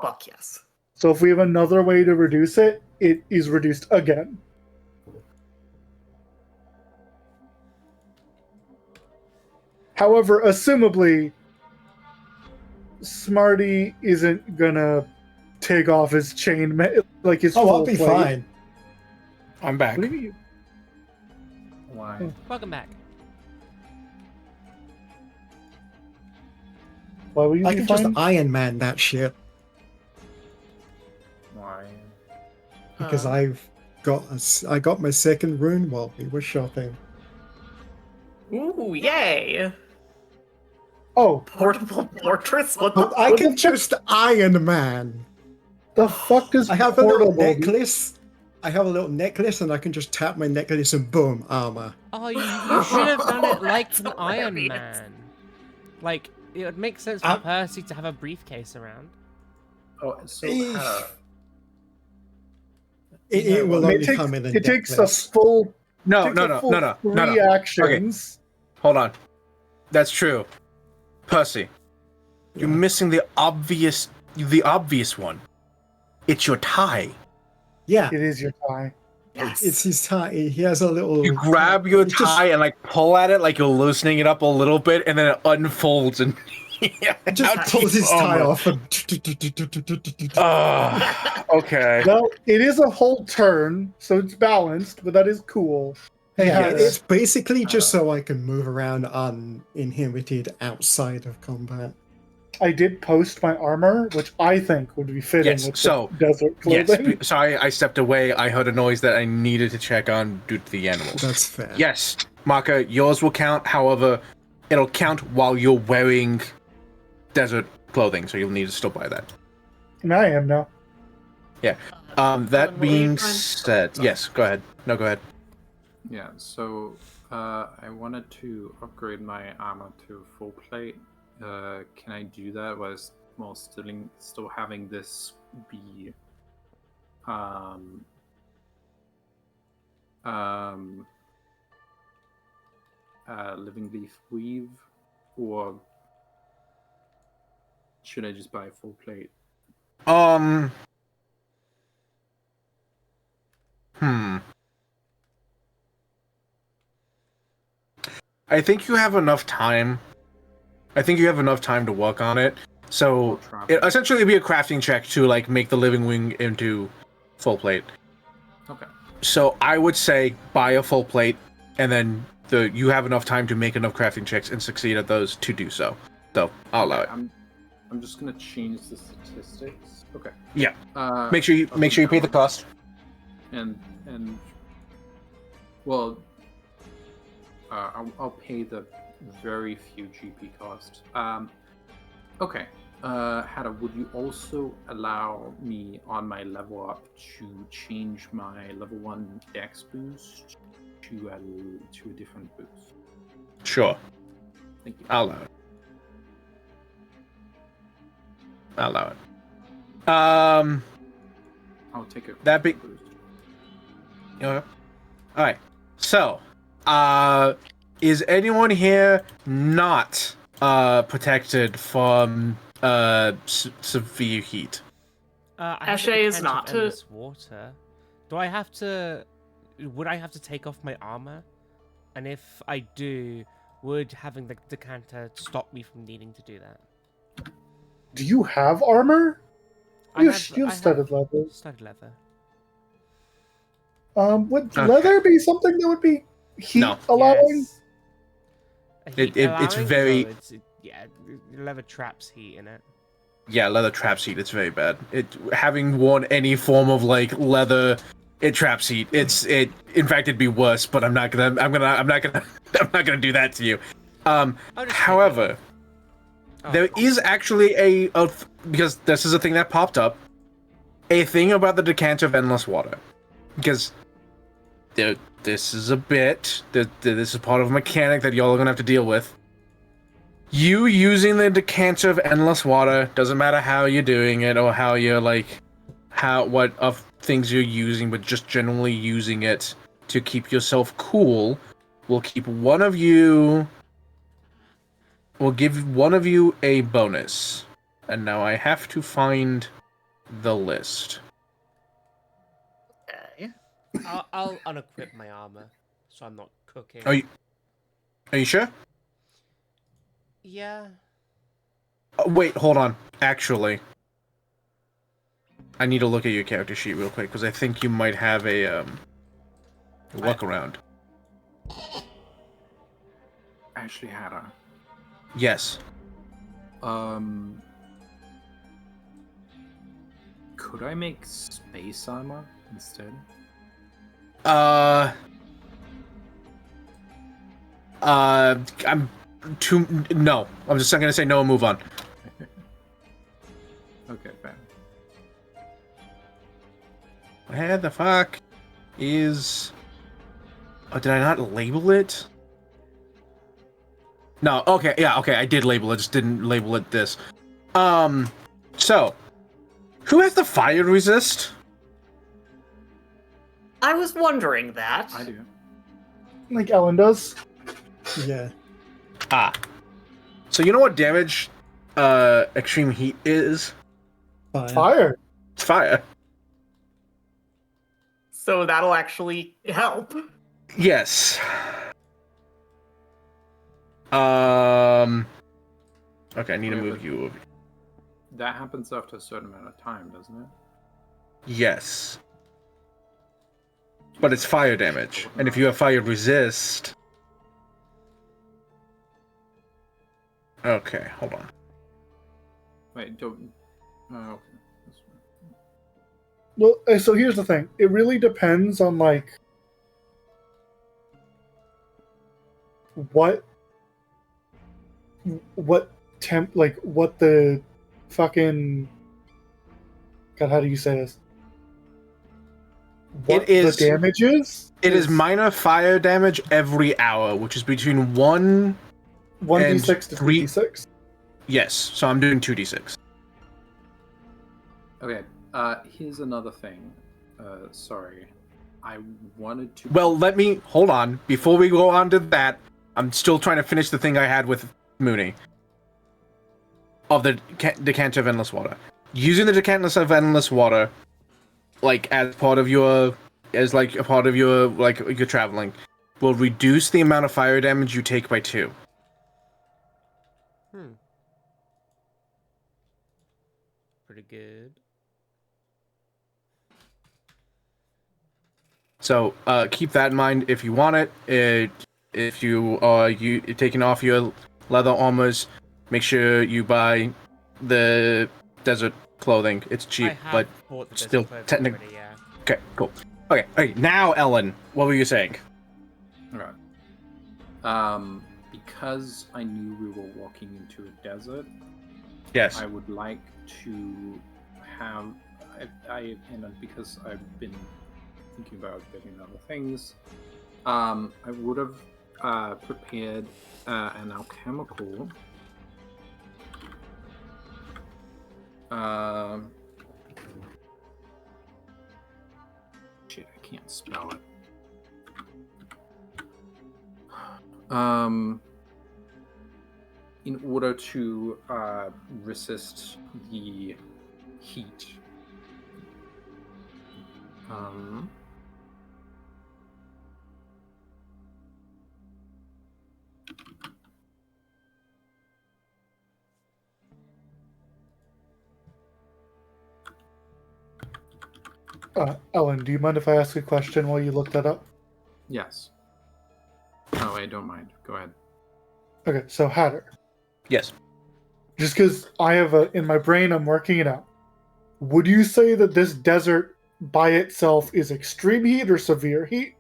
Fuck yes. So if we have another way to reduce it, it is reduced again. However, assumably, Smarty isn't gonna take off his chain, like his full I'll be plate. fine. I'm back. What do you mean? Why? Welcome back. Why will you I be can fine? just Iron Man that shit Why? because I got my second rune while we were shopping. Ooh, yay! Oh, Portable fortress? What the But I can just Iron Man. the fuck does I have a little portable mean? necklace. I have a little necklace, and I can just tap my necklace and boom, armor. Oh, you should have done it like an Iron Man. Like, it would make sense for Percy to have a briefcase around. Oh, so it will only come in. It takes a full. No, Three actions. Okay. Hold on. That's true. Percy, you're missing the obvious one. It's your tie. Yeah, it is your tie. Yes. It's his tie. He has a little. You grab your tie and like pull at it, like you're loosening it up a little bit, and then it unfolds and just pulls his tie off. And... okay. Well, it is a whole turn, so it's balanced, but that is cool. Hey, it's basically just so I can move around uninhibited outside of combat. I did post my armor, which I think would be fitting with the desert clothing. Yes, sorry, I stepped away. I heard a noise that I needed to check on due to the animals. That's fair. Yes, Maka, yours will count. However, it'll count while you're wearing desert clothing, so you'll need to still buy that. And I am now. Yeah. That being said, yes, go ahead. No, go ahead. Yeah, so I wanted to upgrade my armor to full plate. Can I do that while still having this be living leaf weave, or should I just buy a full plate? I think you have enough time. To work on it. So it essentially be a crafting check to like make the living wing into full plate. Okay. So I would say buy a full plate, and then you have enough time to make enough crafting checks and succeed at those to do so. So I'll allow it. I'm just gonna change the statistics. Okay. Yeah. Make sure you pay the cost. And well, I'll pay the very few GP cost. Okay. Hada, would you also allow me on my level up to change my level 1 dex boost to a different boost? Sure. Thank you. I'll allow it. I'll take it. That big. Okay. All right. So, is anyone here not protected from severe heat? Ashe is not. Water. Would I have to take off my armor? And if I do, would having the decanter stop me from needing to do that? Do you have armor? You have studded leather. Studded leather. Would leather be something that would be heat allowing? Yes. It's very. Leather traps heat in it. Yeah, leather traps heat. It's very bad. Having worn any form of like leather, it traps heat. In fact, it'd be worse. But I'm not gonna do that to you. However, there is actually because this is a thing that popped up. A thing about the decanter of endless water, because this is a bit. This is part of a mechanic that y'all are gonna have to deal with. You using the decanter of endless water, doesn't matter how you're doing it or how you're what of things you're using, but just generally using it to keep yourself cool, will give one of you a bonus. And now I have to find the list. Okay. I'll unequip my armor, so I'm not cooking. Are you sure? Yeah. Wait, hold on. Actually, I need to look at your character sheet real quick because I think you might have a workaround. Ashley Hada. Yes. Could I make space armor instead? No. I'm just gonna say no and move on. Okay, fine. Where the fuck is... Oh, did I not label it? No, okay, yeah, okay, I did label it, just didn't label it this. So, Who has the fire resist? I was wondering that. I do. Like Ellen does. Yeah. Ah. So you know what damage extreme heat is? Fire. It's fire. So that'll actually help. Yes. Okay, I need to move you over. That happens after a certain amount of time, doesn't it? Yes. But it's fire damage. And if you have fire resist... Okay, hold on. Wait, don't... Oh, okay. That's fine. Well, so here's the thing. It really depends on like what what the fucking God, how do you say this? What It is- the damage is? It is minor fire damage every hour, which is between 1... 1d6 to 3 3d6. Yes, so I'm doing 2d6. Okay, here's another thing. Sorry. I wanted to... Well, let me... Hold on. Before we go on to that, I'm still trying to finish the thing I had with Mooney. Of the Decanter of Endless Water. Using the Decanter of Endless Water, like, as part of your... As, like, a part of your, like, your traveling, will reduce the amount of fire damage you take by 2. Pretty good. So, keep that in mind if you want it. If you are taking off your leather armors, make sure you buy the desert clothing. It's cheap, I have but bought the still desert clothing technically. already, yeah. Okay, cool. Okay, now, Ellen, what were you saying? Alright. Because I knew we were walking into a desert, Yes. I would like to have... and because I've been thinking about getting other things, I would have prepared an alchemical. Shit, I can't spell it. In order to resist the heat. Ellen, do you mind if I ask a question while you look that up? Yes. Oh, I don't mind. Go ahead. Okay, so Hatter. Yes. Just because I have in my brain, I'm working it out. Would you say that this desert by itself is extreme heat or severe heat?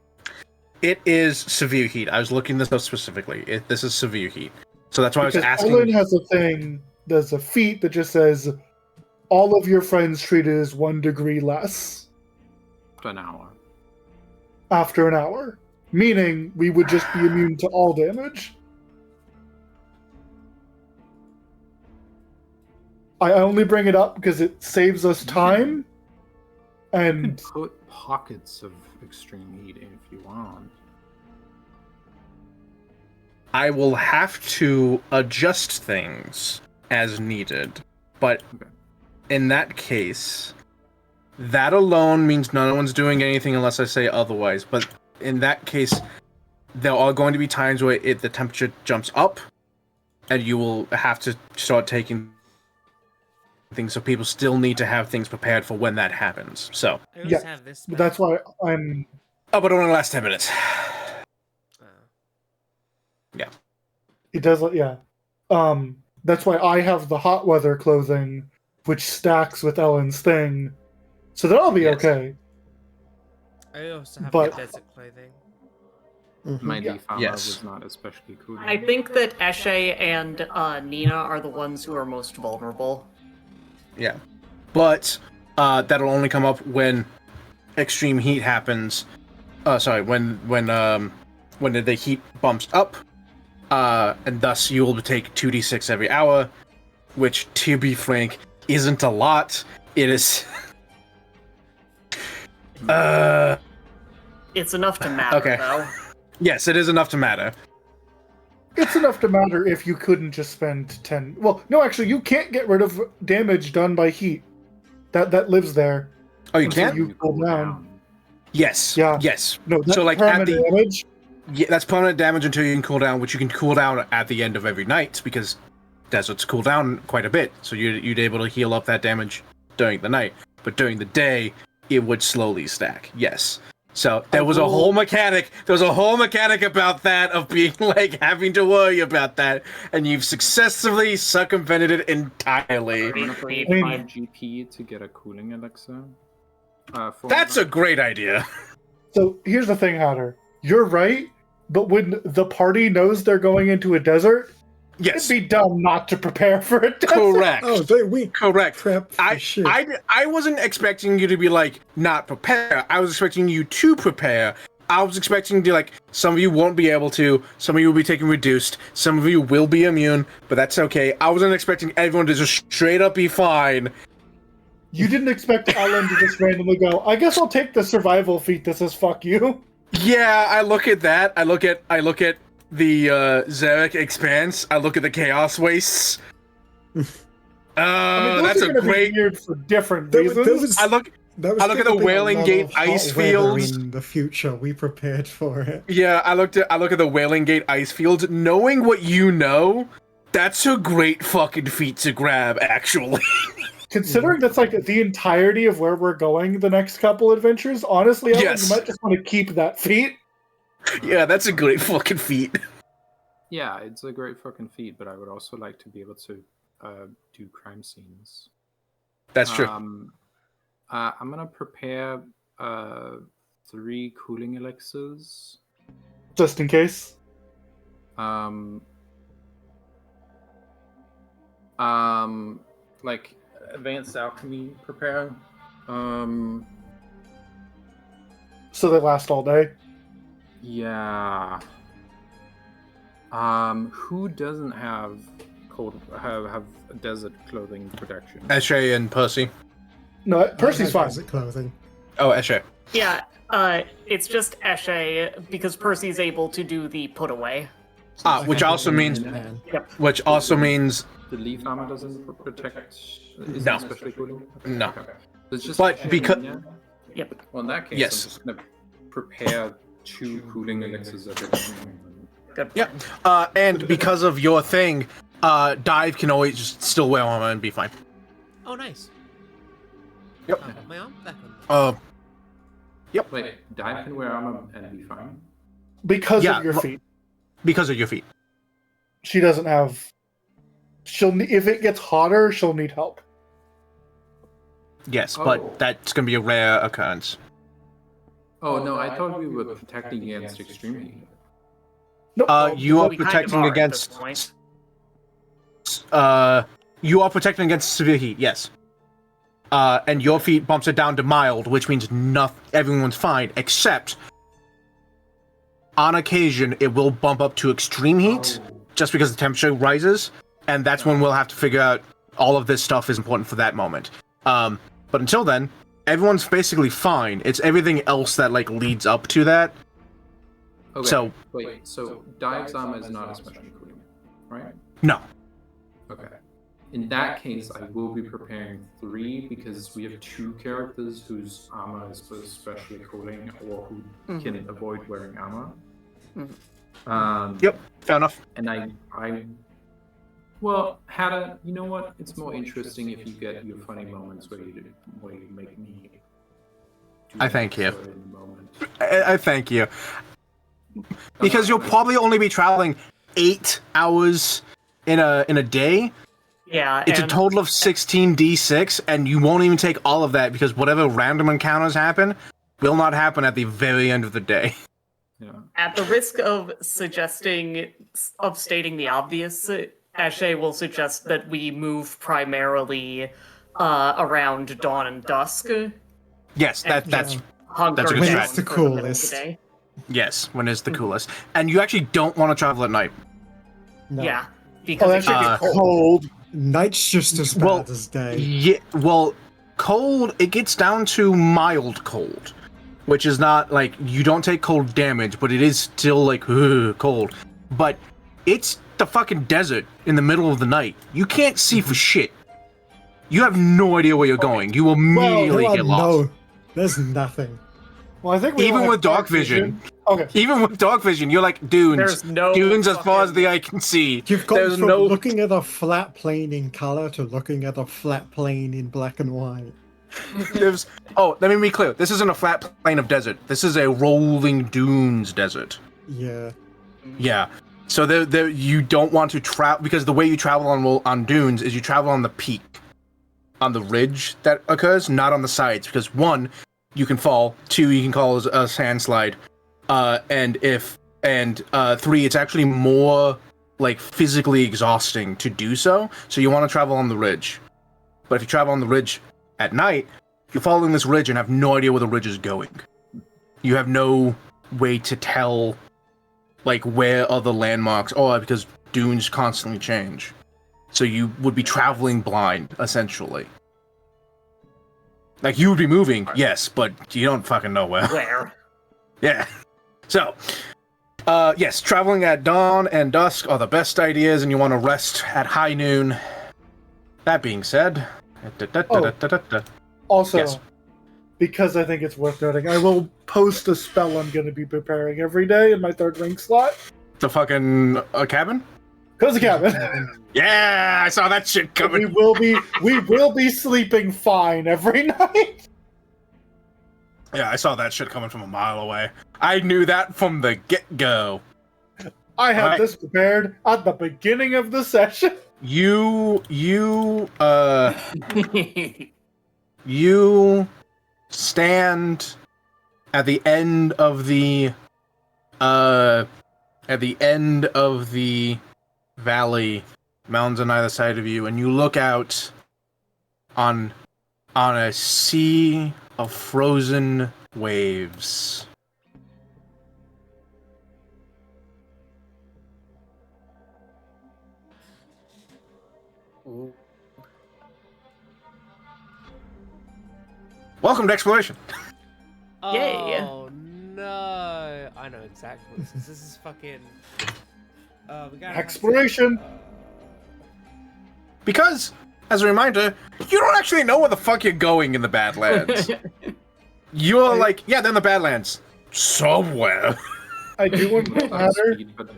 It is severe heat. I was looking this up specifically. This is severe heat. So that's why I was asking. Ellen has a thing, there's a feat that just says, all of your friends treated as 1 degree less. An hour. After an hour. Meaning we would just be immune to all damage. I only bring it up because it saves us time. You can And put pockets of extreme heat in if you want. I will have to adjust things as needed. But Okay. in that case, that alone means no one's doing anything unless I say otherwise. But in that case, there are going to be times where the temperature jumps up, and you will have to start taking things. So people still need to have things prepared for when that happens. So, I always Yeah, have this. but that's why I'm. oh, but it only lasts 10 minutes. It does, yeah. That's why I have the hot weather clothing, which stacks with Ellen's thing, so that'll be Yes. okay. I also have But- the desert clothing. My Yeah. leaf armor Yes. was not especially cool. I think that Eshe and Nina are the ones who are most vulnerable. Yeah, but that'll only come up when extreme heat happens. Sorry, when the heat bumps up, and thus you will take 2d6 every hour, which, to be frank, isn't a lot. It is. It's enough to matter, Okay. though. Yes, it is enough to matter. It's enough to matter if you couldn't just spend 10. Well, no, actually, you can't get rid of damage done by heat. That lives there. Oh, you Until can't? you cool down. Yes. Yeah. Yes. No, that's So, like, at permanent the- damage. Yeah, that's permanent damage until you can cool down, which you can cool down at the end of every night because deserts cool down quite a bit. So you'd able to heal up that damage during the night, but during the day it would slowly stack. Yes. So there was a whole mechanic. There was a whole mechanic about that of being like having to worry about that, and you've successfully circumvented it entirely. I'm gonna pay I mean- 5 GP to get a cooling elixir. That's a great idea. So here's the thing, Hatter. You're right, but when the party knows they're going into a desert, Yes. it'd be dumb not to prepare for a desert. Correct. Oh, we Correct. prep for I, shit. I wasn't expecting you to be like not prepare. I was expecting you to prepare. I was expecting to like some of you won't be able to, some of you will be taking reduced, some of you will be immune, but that's okay. I wasn't expecting everyone to just straight up be fine. You didn't expect Ellen to just randomly go, I guess I'll take the survival feat that says fuck you. Yeah, I look at that. I look at the Zarek Expanse. I look at the Chaos Wastes. I mean, That's those are a gonna be great. weird for different There reasons. was- I look at gonna the be a Wailing lot Gate of hot ice weather fields. in the future. We prepared for it. Yeah, I look at the Wailing Gate ice fields. Knowing what you know, that's a great fucking feat to grab. Actually, Considering that's like the entirety of where we're going the next couple adventures, honestly, Ellen, Yes. you might just want to keep that feat. yeah, that's a great fucking feat. Yeah, it's a great fucking feat, but I would also like to be able to do crime scenes. That's true. I'm gonna prepare 3 cooling elixirs. Just in case. Like advanced alchemy prepare. So they last all day. Yeah. Who doesn't have have desert clothing protection? Eshe and Percy. No, Percy's fine. Desert clothing. Oh, Eshe. Yeah, it's just Eshe, because Percy's able to do the put away. Which also means Man. The leaf armor doesn't protect. Is No. it especially cooling? No. Okay. So it's just But Eshe because- and Nya? Yep. Well, in that case, Yes. I'm just gonna prepare 2 cooling elixirs every time. Good. Yeah. And because of your thing, Dive can always just still wear armor and be fine. Oh, nice. Yep. I got my arm back on. Wait, Dive can wear armor and be fine? Because Yeah, of your well- feet. Because of your feet. She doesn't have. If it gets hotter, she'll need help. Yes, Oh. but that's gonna be a rare occurrence. Oh no, I thought we were protecting against extreme heat. No, You are We kind of protecting are at against. this point. You are protecting against severe heat. Yes. And your feet bumps it down to mild, which means everyone's fine, except on occasion it will bump up to extreme heat just because the temperature rises, and that's when we'll have to figure out all of this stuff is important for that moment. But until then, everyone's basically fine. It's everything else that like leads up to that. Okay. So- wait, so Dive's armor is not especially cooling, right? No. Okay. In that case, I will be preparing 3 because we have 2 characters whose armor is especially cooling or who can avoid wearing armor. Yep. Fair enough. And well, Hatta, you know what? It's more interesting if you get your funny moments where you make me. do I thank you. episode in the moment. I thank you. Because you'll probably only be traveling 8 hours in a day. Yeah, It's a and total of 16d6, and you won't even take all of that because whatever random encounters happen will not happen at the very end of the day. Yeah. at the risk of stating the obvious, Eshe will suggest that we move primarily around dawn and dusk. Yes, that's Hunker That's a good down strat. The for middle of coolest. day. yes, when it's the coolest. And you actually don't want to travel at night. No. Yeah, Oh, because that it should should be get cold. cold. Night's just as bad Well, as day. Yeah, well, cold, it gets down to mild cold, which is not like you don't take cold damage, but it is still like cold. But it's the fucking desert in the middle of the night. You can't see for shit. You have no idea where you're going. You will immediately get lost. No, there's nothing. Well, I think we all Even have with dark vision. Okay. Even with dark vision, you're like dunes. There's no dunes as far as fucking- the eye can see. You've gone There's from no looking at a flat plane in color to looking at a flat plane in black and white. There's let me be clear. This isn't a flat plain of desert. This is a rolling dunes desert. Yeah. Yeah. So there you don't want to travel because the way you travel on dunes is you travel on the peak, on the ridge that occurs, not on the sides. Because one, you can fall. Two, you can cause a sandslide. And three, it's actually more like physically exhausting to do so. So you want to travel on the ridge. But if you travel on the ridge at night, you're following this ridge and have no idea where the ridge is going. You have no way to tell like where other landmarks are because dunes constantly change. So you would be traveling blind, essentially. Like you would be moving, yes, but you don't fucking know where. Where? Yeah. So, yes, traveling at dawn and dusk are the best ideas, and you want to rest at high noon. That being said, Also, Yes. because I think it's worth noting, I will post a spell I'm going to be preparing every day in my third ring slot. the fucking cabin? Cozy Cabin. Yeah, I saw that shit coming. we will be sleeping fine every night. Yeah, I saw that shit coming from a mile away. I knew that from the get-go. I had Alright. this prepared at the beginning of the session. You stand at the end of the valley, mountains on either side of you, and you look out on a sea of frozen waves. Welcome to exploration. Yay. Oh no! I know exactly what this is. This is fucking. We gotta Exploration. Because, as a reminder, you don't actually know where the fuck you're going in the Badlands. You're like, yeah, they're in the Badlands. Somewhere. I do want to matter. Speed per day.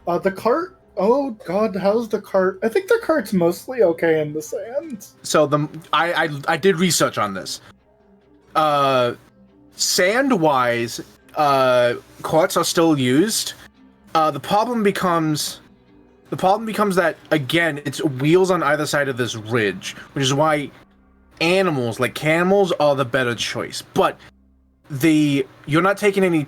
The cart. Oh god, how's the cart? I think the cart's mostly okay in the sand. So I did research on this. Sand-wise, carts are still used. The problem becomes that again, it's wheels on either side of this ridge, which is why animals like camels are the better choice. But you're not taking any.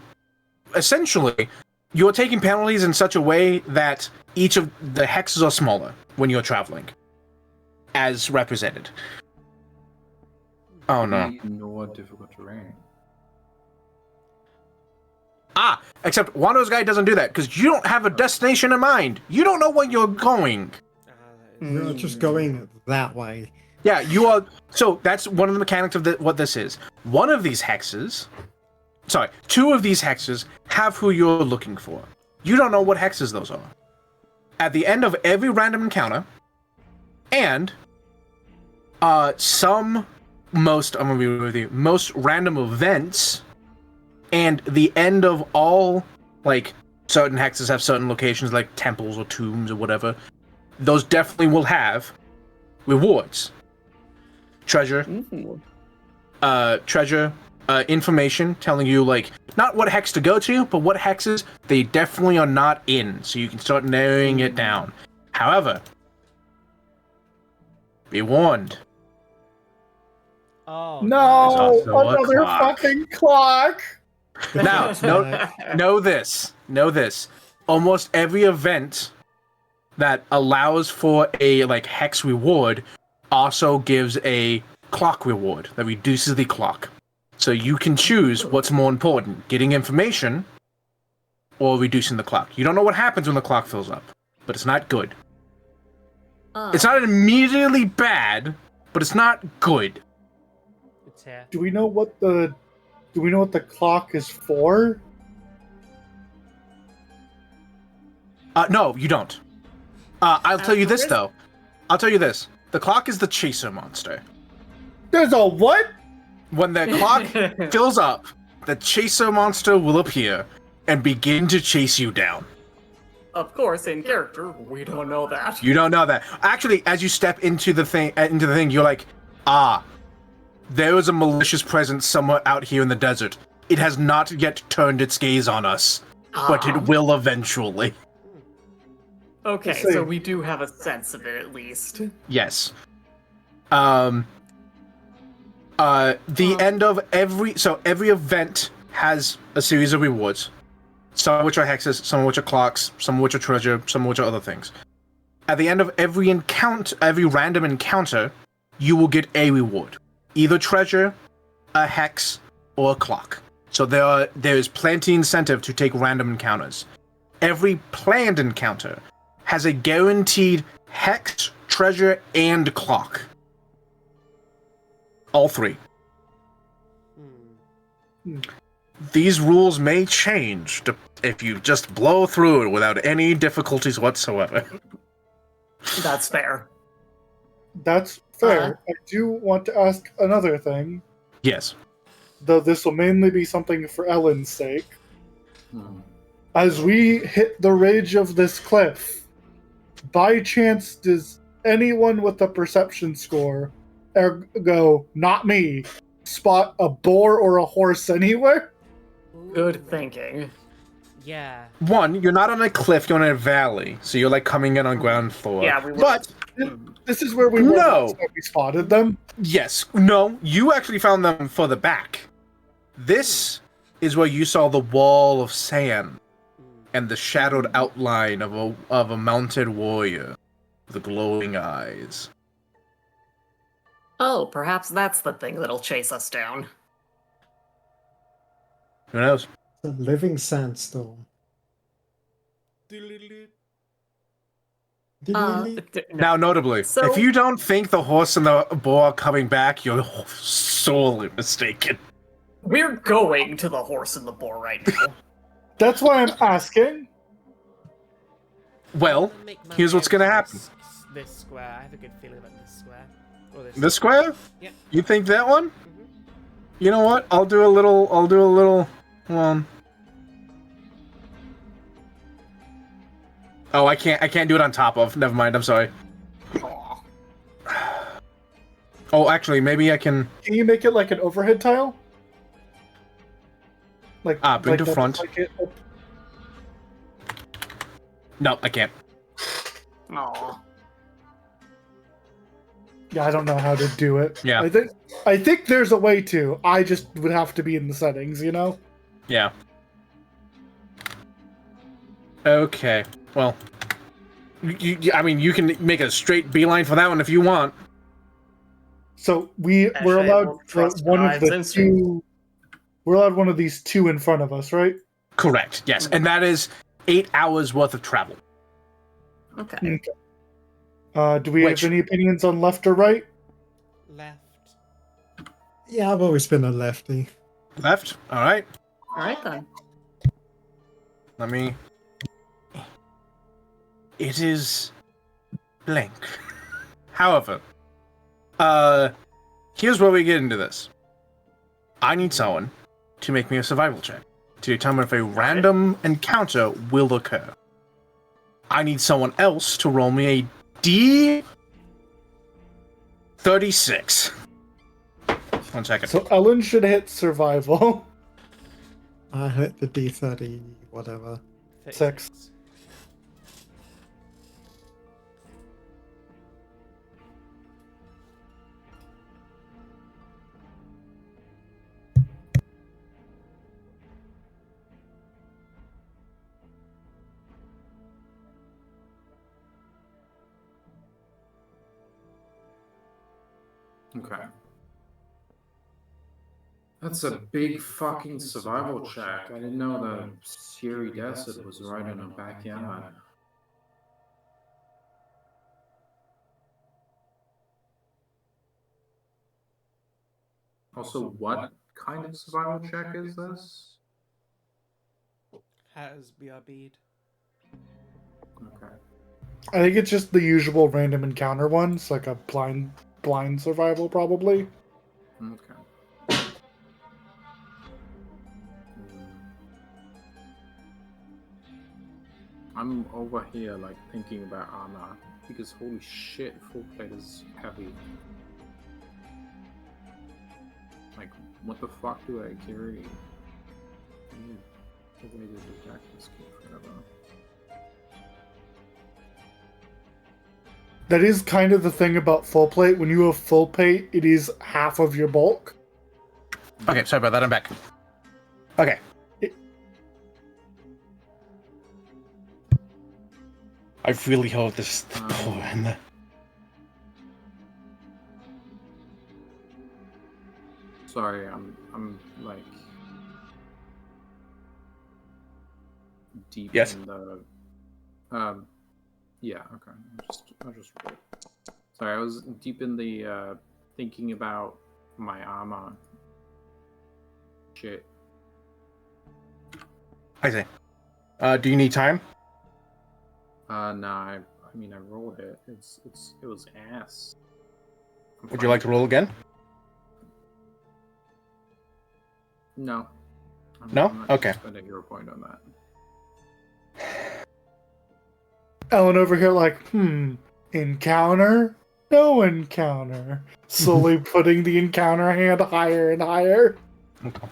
Essentially, you're taking penalties in such a way that each of the hexes are smaller when you're traveling, as represented. Oh no. Ignore difficult terrain. Except Wando's guide doesn't do that, because you don't have a destination in mind. You don't know where you're going. You're just going that way. Yeah, you are. So that's one of the mechanics of what this is. One of these hexes. Sorry, two of these hexes have who you're looking for. You don't know what hexes those are. At the end of every random encounter, and most random events, and the end of all, like, certain hexes have certain locations like temples or tombs or whatever. Those definitely will have rewards. Treasure. Information telling you, like, not what hex to go to, but what hexes they definitely are not in, so you can start narrowing it down. However, be warned. Oh No, There's also a another clock. fucking clock. Now, know this. Almost every event that allows for a, like, hex reward also gives a clock reward that reduces the clock. So you can choose what's more important, getting information or reducing the clock. You don't know what happens when the clock fills up, but it's not good. It's not immediately bad, but it's not good. It's here. Do we know what the clock is for? No, you don't. I'll tell you this there is- though. I'll tell you this. The clock is the chaser monster. There's a what? When the clock fills up, the chaser monster will appear and begin to chase you down. Of course, in character, we don't know that. You don't know that. Actually, as you step into the thing, you're like, there is a malicious presence somewhere out here in the desert. It has not yet turned its gaze on us, but it will eventually. Okay, Let's see. so we do have a sense of it at least. Yes. The end of every event has a series of rewards. Some of which are hexes, some of which are clocks, some of which are treasure, some of which are other things. At the end of every random encounter, you will get a reward. Either treasure, a hex, or a clock. So there is plenty incentive to take random encounters. Every planned encounter has a guaranteed hex, treasure, and clock. All three. These rules may change if you just blow through it without any difficulties whatsoever. That's fair. That's fair. I do want to ask another thing, Yes. though this will mainly be something for Ellen's sake. As we hit the ridge of this cliff, by chance does anyone with a perception score, ergo not me, spot a boar or a horse anywhere? Good thinking. Yeah. One, you're not on a cliff, you're in a valley, so you're like coming in on ground floor. Yeah, we were- But This is where we were No. last time we spotted them. yes, no, you actually found them further back. This is where you saw the wall of sand and the shadowed outline of a mounted warrior with glowing eyes. Oh, perhaps that's the thing that'll chase us down. Who knows? The living sandstorm. No. Now, notably, So- if you don't think the horse and the boar are coming back, you're sorely mistaken. We're going to the horse and the boar right now. That's why I'm asking. Well, I'll make my here's way what's gonna over happen. This square. I have a good feeling about this square. Or this. This square? Yeah. You think that one? Mhm. You know what? I'll do a little. Oh, I can't do it on top of. Never mind. I'm sorry. Oh, actually, maybe I can. Can you make it like an overhead tile? Like Bring to that- front. like it- No, I can't. Aw. Yeah, I don't know how to do it. Yeah. I think there's a way to. I just would have to be in the settings, you know? Yeah. Okay. Well, I mean, you can make a straight beeline for that one if you want. So we're Actually, I allowed will trust one of Ives' the instinct. two. We're allowed one of these two in front of us, right? Correct. Yes, and that is 8 hours worth of travel. Okay. Do we Which- have any opinions on left or right? Left. Yeah, I've always been a lefty. Left. All right. Alright then. Let me. It is blank. However, here's where we get into this. I need someone to make me a survival check to determine if a random encounter will occur. I need someone else to roll me a D36. 1 second. So Ellen should hit survival. I hit the D30, whatever. 6. Okay. That's a big fucking survival check. I didn't know the Siri Desert was right in our backyard. Also, what kind of survival check is this? Has BRB'd. Okay. I think it's just the usual random encounter ones, like a blind survival, probably. Okay. I'm over here like thinking about armor because holy shit, full plate is heavy. Like, what the fuck do I carry? I need a way to detect this key forever. That is kind of the thing about full plate. When you have full plate, it is half of your bulk. Okay, sorry about that. I'm back. Okay. I really hope this. Sorry, I'm like deep Yes. in the. Yeah. Okay. I'll just roll. Sorry, I was deep in the thinking about my armor. Shit. I see. Do you need time? No, I mean I rolled it. It was ass. Would you like to roll again? No. No? I'm not Okay. spend a hero point on that. Ellen over here like, encounter? No encounter. Slowly putting the encounter hand higher and higher. Okay.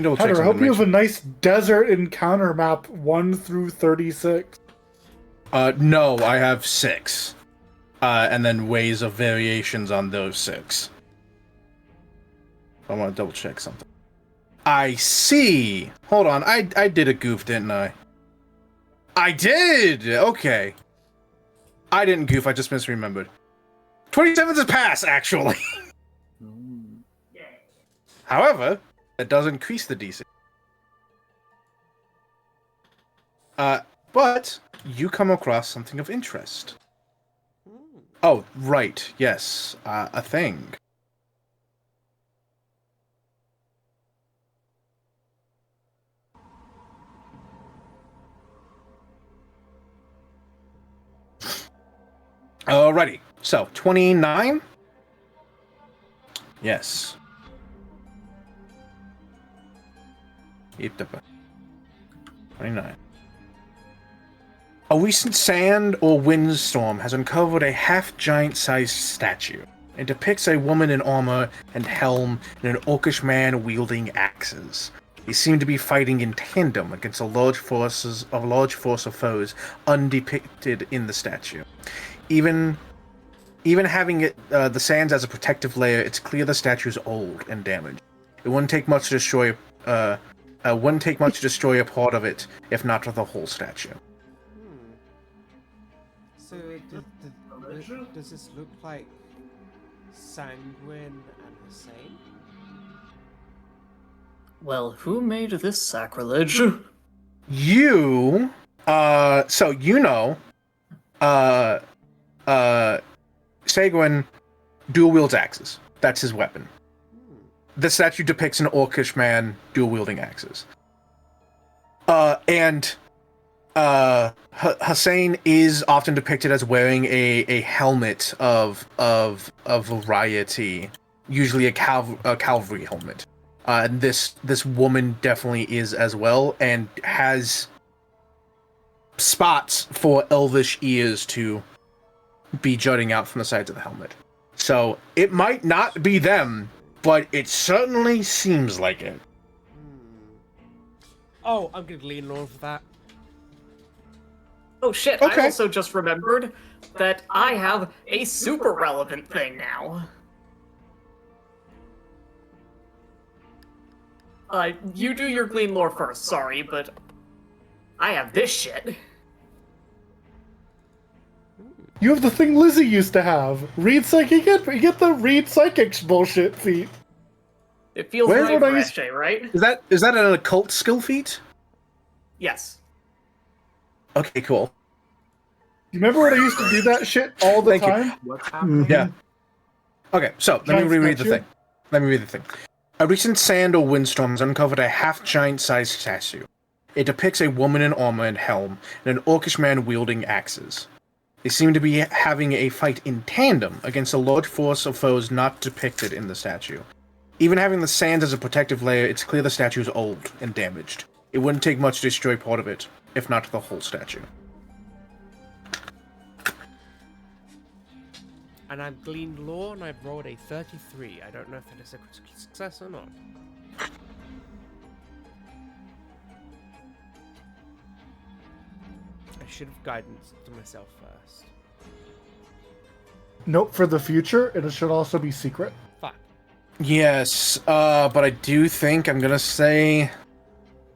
Hunter, I hope you have a nice desert encounter map 1 through 36. No, I have 6. And then ways of variations on those 6. I want to double check something. I see! Hold on, I did a goof, didn't I? I did! Okay. I didn't goof, I just misremembered. 27's a pass, actually! However, that does increase the DC. But you come across something of interest. Oh, right, yes, a thing. Alrighty, so 29? Yes. 29. A recent sand or windstorm has uncovered a half-giant-sized statue. It depicts a woman in armor and helm and an orcish man wielding axes. They seem to be fighting in tandem against a large force of foes undepicted in the statue. Even having the sands as a protective layer, it's clear the statue is old and damaged. It wouldn't take much to destroy. A part of it, if not the whole statue. So does this look like Sanguine and Hussein? Well, who made this sacrilege? You, so you know, Seguin dual wields axes. That's his weapon. The statue depicts an orcish man dual wielding axes. Hussein is often depicted as wearing a helmet of variety, usually a cavalry helmet. And this woman definitely is as well, and has spots for elvish ears to be jutting out from the sides of the helmet. So it might not be them, but it certainly seems like it. Oh, I'm gonna lean on for that. Oh shit, Okay. I also just remembered that I have a super relevant thing now. You do your Glean lore first, sorry, but I have this shit. You have the thing Lizzie used to have. Read psychic. You get the read psychics bullshit feat. It feels Where's right what for I SJ, right? Is that an occult skill feat? Yes. Okay, cool. You remember when I used to do that shit all the Thank you. time? What's happening? Yeah. Okay, so let me Giant reread the statue? thing. Let me read the thing. A recent sand or windstorm has uncovered a half-giant sized statue. It depicts a woman in armor and helm, and an orcish man wielding axes. They seem to be having a fight in tandem against a large force of foes not depicted in the statue. Even having the sand as a protective layer, it's clear the statue is old and damaged. It wouldn't take much to destroy part of it, if not the whole statue. And I've gleaned lore and I've rolled a 33. I don't know if that is a success or not. I should have guidance to myself first. Note for the future, it should also be secret. Fuck. Yes, but I do think I'm gonna say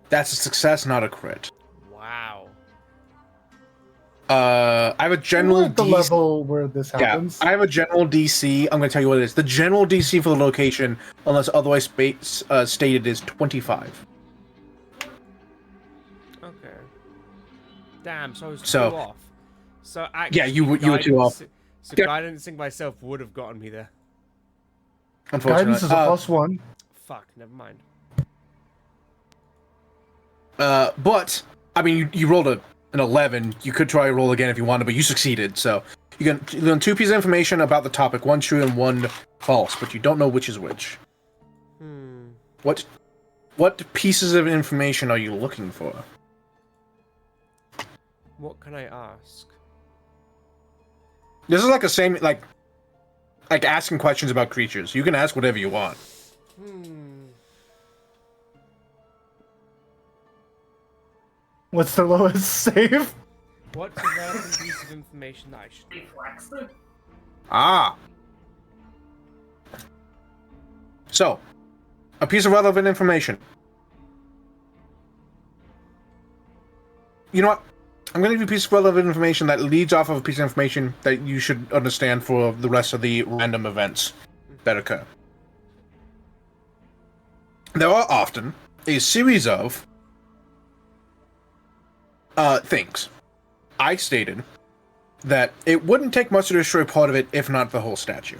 that's a success, not a crit. Wow. I have a general We're at the DC. level where this Yeah, happens. I have a general DC. I'm gonna tell you what it is. The general DC for the location, unless otherwise stated, is 25. Okay. Damn, so I was So- two off. So actually, Yeah, you were two off. So Yeah. guidancing myself would have gotten me there. Unfortunately, Guidance is a +1. Fuck, never mind. but I mean, you rolled an 11. You could try to roll again if you wanted, but you succeeded. So you learn 2 pieces of information about the topic, 1 true and 1 false, but you don't know which is which. What pieces of information are you looking for? What can I ask? This is like a same like asking questions about creatures. You can ask whatever you want. What's the lowest save? What's a relevant piece of information that I should know? Reflex. Ah. So, a piece of relevant information. You know what? I'm going to give you a piece of relevant information that leads off of a piece of information that you should understand for the rest of the random events that occur. There are often a series of things. I stated that it wouldn't take much to destroy part of it, if not the whole statue.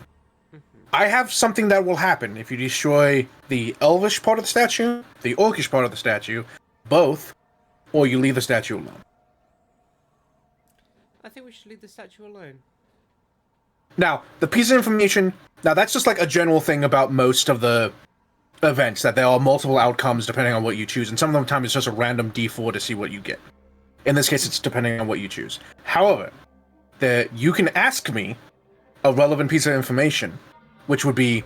I have something that will happen if you destroy the elvish part of the statue, the orcish part of the statue, both, or you leave the statue alone. I think we should leave the statue alone. Now, the piece of information, now that's just like a general thing about most of the events, that there are multiple outcomes depending on what you choose, and some of the time it's just a random D4 to see what you get. In this case, it's depending on what you choose. However, you can ask me a relevant piece of information, which would be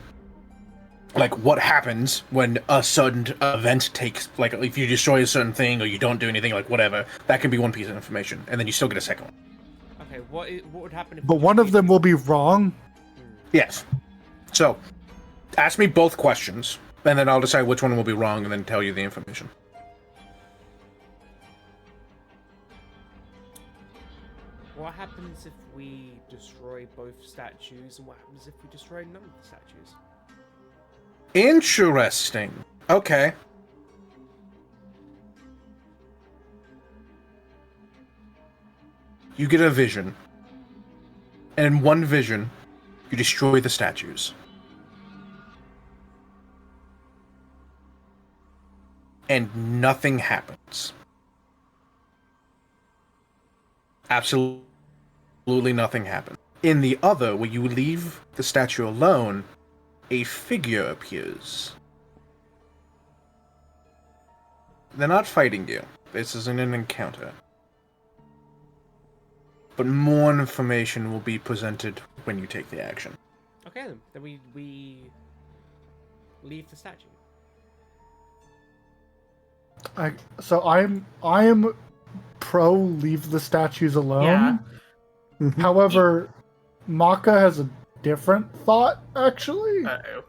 like what happens when a certain event takes, like if you destroy a certain thing or you don't do anything, like whatever. That can be one piece of information, and then you still get a second one. Okay, what would happen if? But one of them will be wrong. Yes. So, ask me both questions, and then I'll decide which one will be wrong, and then tell you the information. What happens if we destroy both statues, and what happens if we destroy none of the statues? Interesting. Okay. You get a vision. And in one vision, you destroy the statues. And nothing happens. Absolutely nothing happens. In the other, where you leave the statue alone, a figure appears. They're not fighting you. This isn't an encounter. But more information will be presented when you take the action. Okay then we leave the statue. I am pro leave the statues alone. Yeah. However, Maka has a different thought, actually. Uh-oh.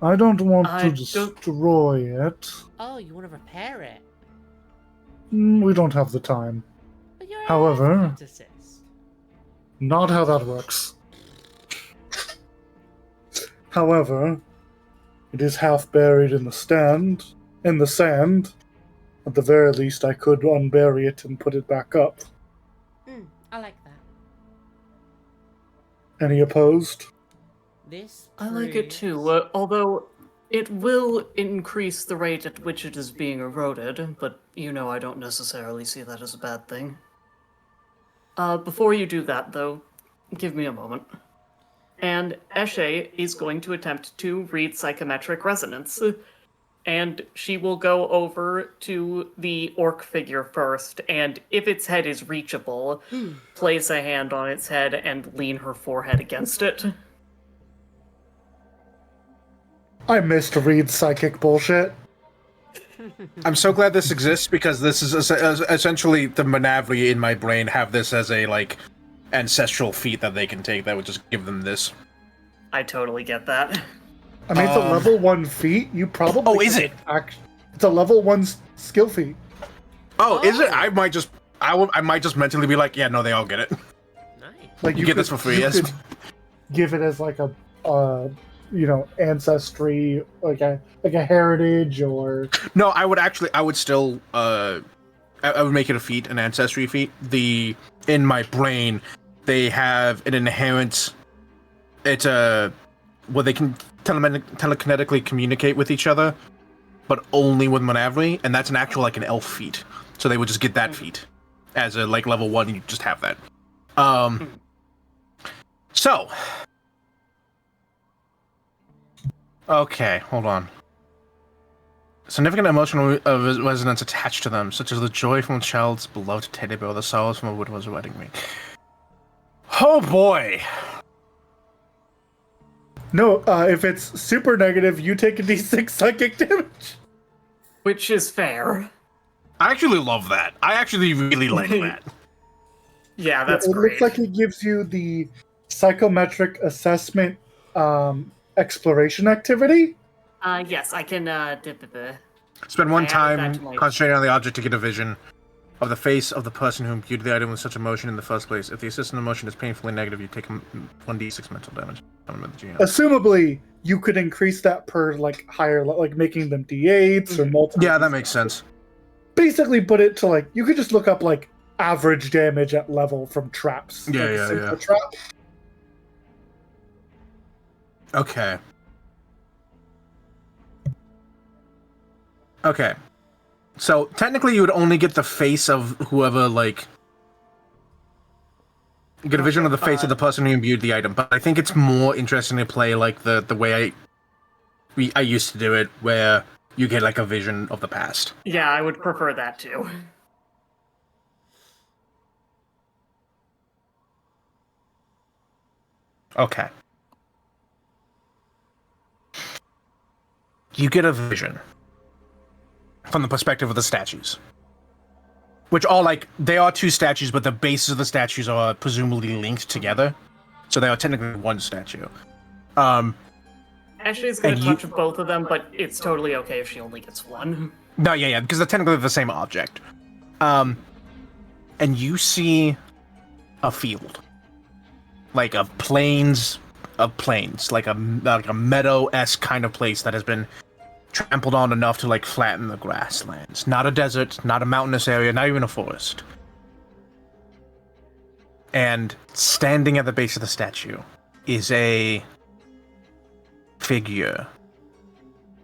I don't want I to don't- destroy it. Oh, you want to repair it? We don't have the time. But you're However- an ethicist. Not how that works. However, it is half buried in the sand, At the very least, I could unbury it and put it back up. I like that. Any opposed? This. I like it proves- too, although it will increase the rate at which it is being eroded, but I don't necessarily see that as a bad thing. Before you do that, though, give me a moment. And Eshe is going to attempt to read psychometric resonance. And she will go over to the orc figure first, and if its head is reachable, place a hand on its head and lean her forehead against it. I missed read psychic bullshit. I'm so glad this exists because this is essentially the Manavri in my brain have this as a like ancestral feat that they can take that would just give them this. I totally get that. I mean, it's a level 1 feat. You probably. Oh, is it? It's a level 1 skill feat. Oh, is it? I might just mentally be like, yeah, no, they all get it. Nice. Like You get this for free, yes. could give it as like a, ancestry, like a heritage or. No, I would still, I would make it a feat, an ancestry feat. In my brain, they have an inherent, it's a, where they can telekinetically communicate with each other, but only with Manavri, and that's an actual, like, an elf feat. So they would just get that feat. As a, like, level 1, you just have that. So. Okay, hold on. Significant emotional resonance attached to them, such as the joy from a child's beloved teddy bear or the sorrows from a widow's wedding ring. Oh boy! No, if it's super negative, you take a d6 psychic damage. Which is fair. I actually love that. I actually really like that. Yeah, that's it great. looks like it gives you the psychometric assessment exploration activity. Yes, I can, Spend one I added that time to my- concentrating on the object to get a vision of the face of the person who imbued the item with such emotion in the first place. If the assistant emotion is painfully negative, you take 1d6 mental damage. Assumably, you could increase that per like higher, like making them d8s or multiple. Yeah, that makes sense. Basically, put it to like you could just look up like average damage at level from traps. Yeah, like, yeah, simple yeah. Trap. Okay. Okay. So, technically you would only get the face of whoever, like... You get a vision of the face of the person who imbued the item, but I think it's more interesting to play, like, the way I used to do it, where you get, like, a vision of the past. Yeah, I would prefer that too. Okay. You get a vision from the perspective of the statues. Which are like, they are two statues, but the bases of the statues are presumably linked together. So they are technically one statue. Ashley's gonna And touch both of them, but it's totally okay if she only gets one. No, yeah, because they're technically the same object. And you see a field. Like a plains of plains. Like a meadow-esque kind of place that has been trampled on enough to like flatten the grasslands. Not a desert, not a mountainous area, not even a forest. And standing at the base of the statue is a figure.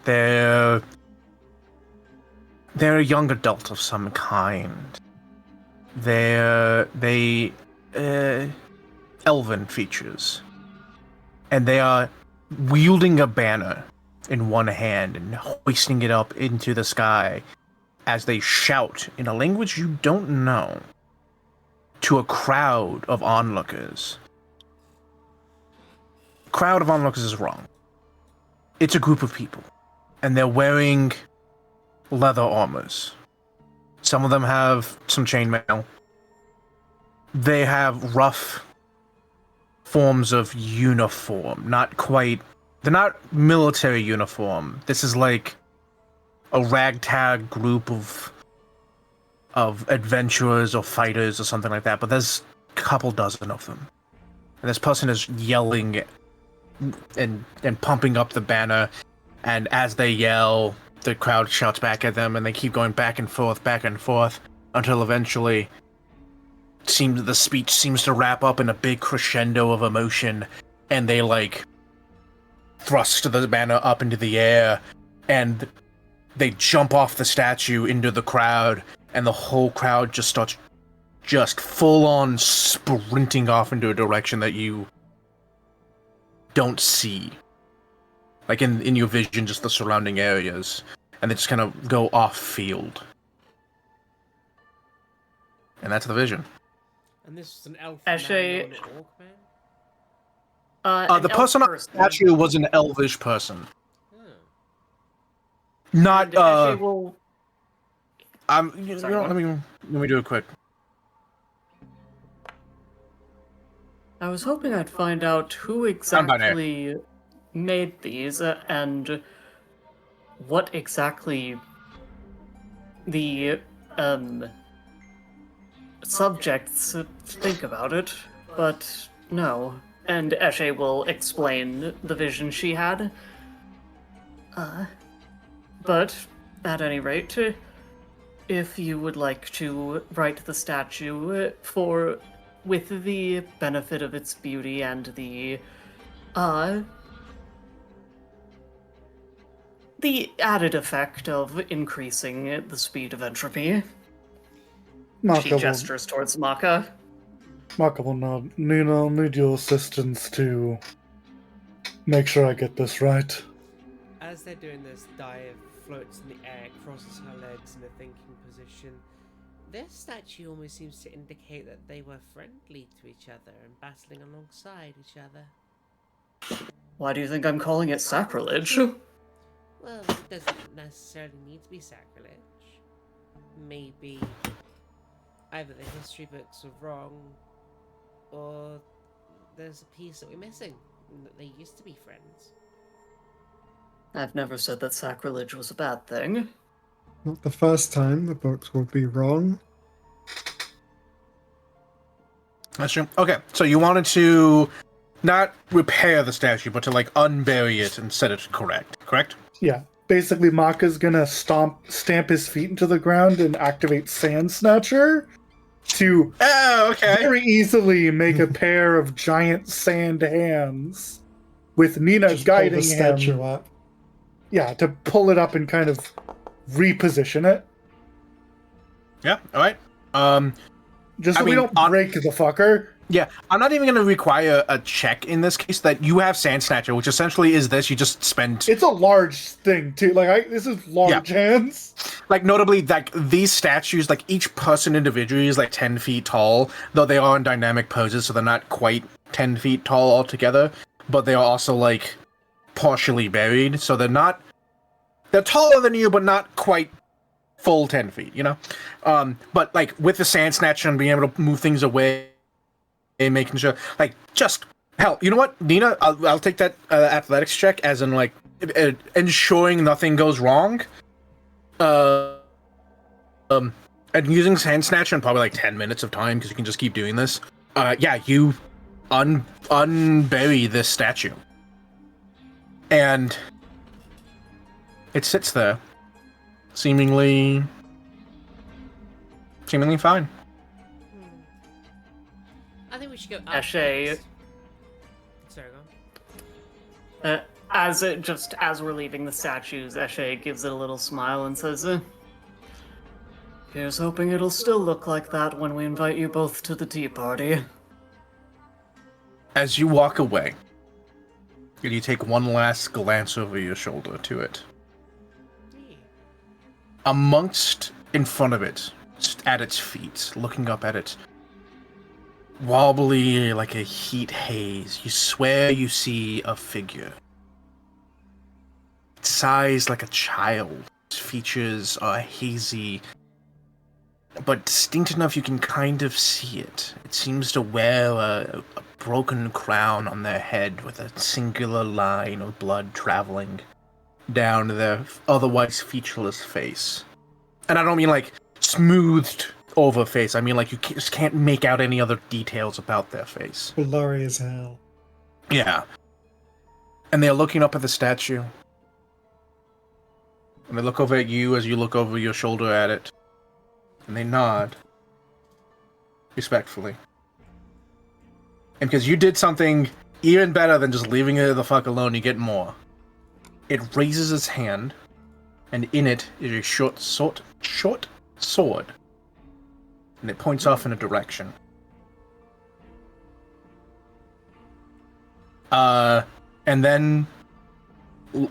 They're a young adult of some kind. They're elven features. And they are wielding a banner in one hand and hoisting it up into the sky as they shout in a language you don't know to a crowd of onlookers. Crowd of onlookers is wrong. It's a group of people, and they're wearing leather armors. Some of them have some chainmail. They have rough forms of uniform, not quite. They're not military uniform. This is like a ragtag group of adventurers or fighters or something like that, but there's a couple dozen of them. And this person is yelling and pumping up the banner, and as they yell, the crowd shouts back at them, and they keep going back and forth, until eventually the speech seems to wrap up in a big crescendo of emotion, and they like thrust the banner up into the air, and they jump off the statue into the crowd, and the whole crowd just starts full on sprinting off into a direction that you don't see. Like in your vision, just the surrounding areas. And they just kind of go off field. And that's the vision. And this is an elf Eshe- man, not an orc man? An The elf person on the statue was an elvish person. Oh. Not, And Eshe will let me do it quick. I was hoping I'd find out who exactly made these and what exactly the subjects think about it, but no. And Eshe will explain the vision she had. But at any rate, if you would like to write the statue with the benefit of its beauty and the added effect of increasing the speed of entropy. She gestures towards Maka. Maka will nod. Nina, I'll need your assistance to make sure I get this right. As they're doing this, Dive floats in the air, crosses her legs in a thinking position. This statue almost seems to indicate that they were friendly to each other and battling alongside each other. Why do you think I'm calling it sacrilege? Well, it doesn't necessarily need to be sacrilege. Maybe either the history books are wrong, or there's a piece that we're missing, and that they used to be friends. I've never said that sacrilege was a bad thing. Not the first time the books will be wrong. That's true. Okay, so you wanted to not repair the statue, but to like unbury it and set it correct? Yeah. Basically, Maka's gonna stamp his feet into the ground and activate Sand Snatcher to very easily make a pair of giant sand hands with Nina Just pull the guiding statue him. up. Yeah, to pull it up and kind of reposition it. Yeah, alright. Just so we don't break the fucker. Yeah, I'm not even going to require a check in this case. That you have Sand Snatcher, which essentially is this. You just spend... It's a large thing, too. Like, this is large hands. Like, notably, like, these statues, like, each person individually is, like, 10 feet tall, though they are in dynamic poses, so they're not quite 10 feet tall altogether, but they are also, like, partially buried, so they're not... They're taller than you, but not quite full 10 feet, you know? But, like, with the Sand Snatcher and being able to move things away, and making sure, like, just hell. You know what, Nina? I'll take that athletics check as in like ensuring nothing goes wrong. And using Sand Snatcher in probably like 10 minutes of time because you can just keep doing this. Yeah, you unbury this statue, and it sits there, seemingly fine. I think we should go up Eshe. next. Sorry, go on. As we're leaving the statues, Eshe gives it a little smile and says, "Here's hoping it'll still look like that when we invite you both to the tea party." As you walk away, you take one last glance over your shoulder to it. Amongst, in front of it, just at its feet, looking up at it, wobbly like a heat haze, you swear you see a figure. Its size like a child. Its features are hazy, but distinct enough you can kind of see it. It seems to wear a broken crown on their head with a singular line of blood traveling down their otherwise featureless face. And I don't mean like smoothed over face. I mean, like, you just can't make out any other details about their face. Blurry as hell. Yeah. And they're looking up at the statue. And they look over at you as you look over your shoulder at it. And they nod. Respectfully. And because you did something even better than just leaving it the fuck alone, you get more. It raises its hand, and in it is a short sword. And it points off in a direction. And then,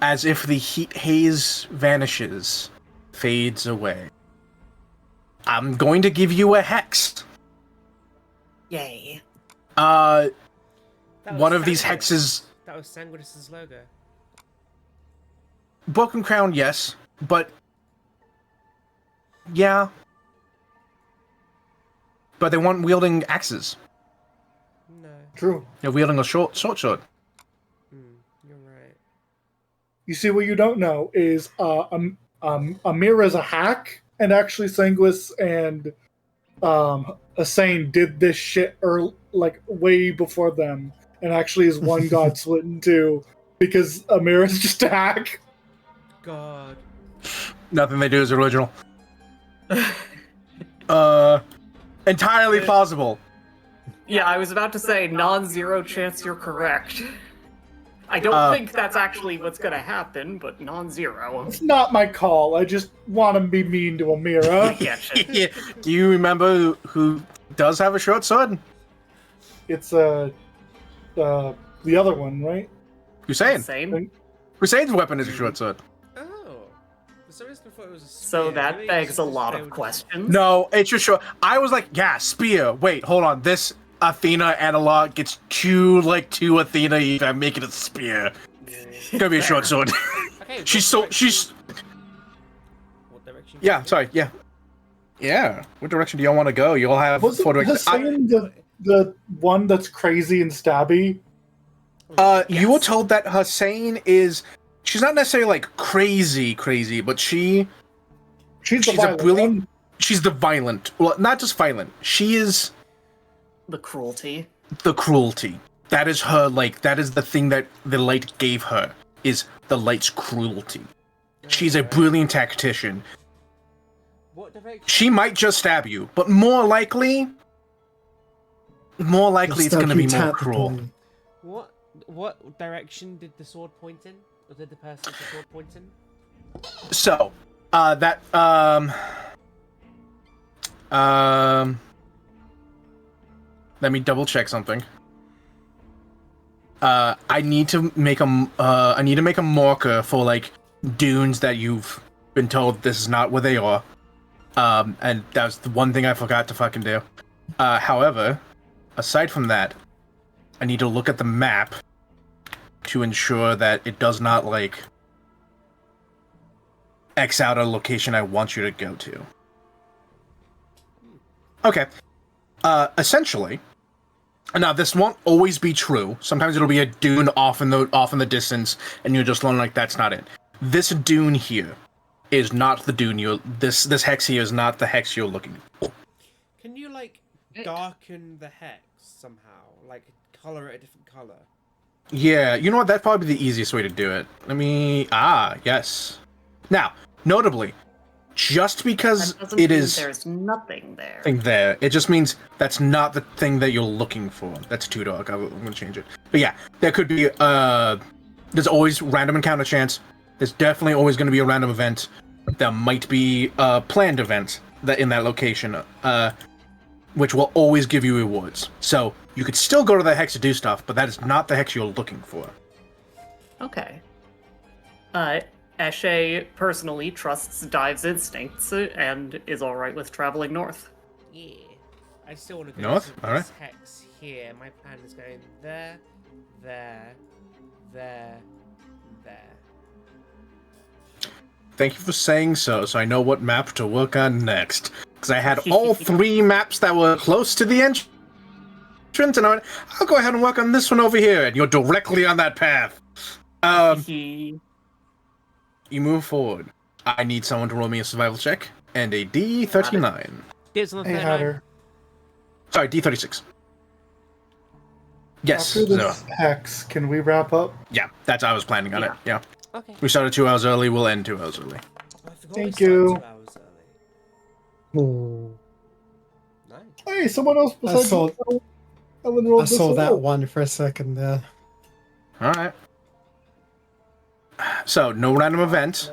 as if the heat haze vanishes, fades away. I'm going to give you a hex. Yay. That was One of these Sanguinus. hexes... That was Sanguinus' logo. Broken Crown, yes, but... Yeah. But they weren't wielding axes. No. True. They're wielding a short sword. You're right. You see, what you don't know is Amira's a hack, and actually Sanguis and Asane did this shit like way before them, and actually is one god split in two because Amira's just a hack. God. Nothing they do is original. Entirely plausible. Yeah, I was about to say non-zero chance you're correct. I don't think that's actually what's gonna happen, but non-zero. It's not my call. I just want to be mean to Amira. Yeah, Do you remember who does have a short sword? It's the other one, right? Hussein. Same. Hussein's weapon is a short sword. Oh. For some reason I thought it was a spear. So that Maybe begs it's a just lot they of were just- questions. No, it's your short. I was like, yeah, spear. Wait, hold on. This Athena analog gets two Athena. If I make it a spear, it's gonna be a short sword. Okay, she's what direction? Yeah, sorry. Yeah. What direction do y'all want to go? You'll have Was four directions. Hussein the one that's crazy and stabby? You were told that Hussein is. She's not necessarily like crazy, but she's She's the a violent brilliant. one. She's the violent. Well, not just violent. She is The cruelty. the cruelty. That is her. That is the thing that the light gave her. Is the light's cruelty. She's a brilliant tactician. What direction? She might just stab you, but more likely it's going to be more cruel. What direction did the sword point in? Or did the person with the sword point in? So, let me double check something. I need to make a marker for dunes that you've been told this is not where they are. And that was the one thing I forgot to fucking do. However, aside from that, I need to look at the map to ensure that it does not X out a location I want you to go to. Okay. Essentially, now this won't always be true. Sometimes it'll be a dune off in the distance, and you're just learning that's not it. This dune here is not the dune this hex here is not the hex you're looking for. Can you darken the hex somehow? Color it a different color? Yeah, you know what? That'd probably be the easiest way to do it. Yes. Now, notably, just because That doesn't it mean is there's nothing there. thing there, it just means that's not the thing that you're looking for. That's too dark. I'm gonna change it. But yeah, there could be there's always random encounter chance. There's definitely always going to be a random event. There might be a planned event that in that location, which will always give you rewards. So you could still go to the hex to do stuff, but that is not the hex you're looking for. Okay. Eshe personally trusts Dive's instincts and is alright with traveling north. Yeah. I still want to go North? to this Alright. hex here. My plan is going there, there, there. Thank you for saying so I know what map to work on next. Because I had all three maps that were close to the entrance, and I went, I'll go ahead and work on this one over here, and you're directly on that path. You move forward. I need someone to roll me a survival check, and a D39. Dibs on the Hey, third Hatter. Sorry, D36. Yes, After so, this hex, can we wrap up? yeah, that's how I was planning on it, yeah. Okay. We started 2 hours early, we'll end 2 hours early. We've Thank always started you. 2 hours early. Oh, Nice. Hey, someone else I besides saw, Ellen rolled I this saw that roll. one for a second there. All right. So no random event.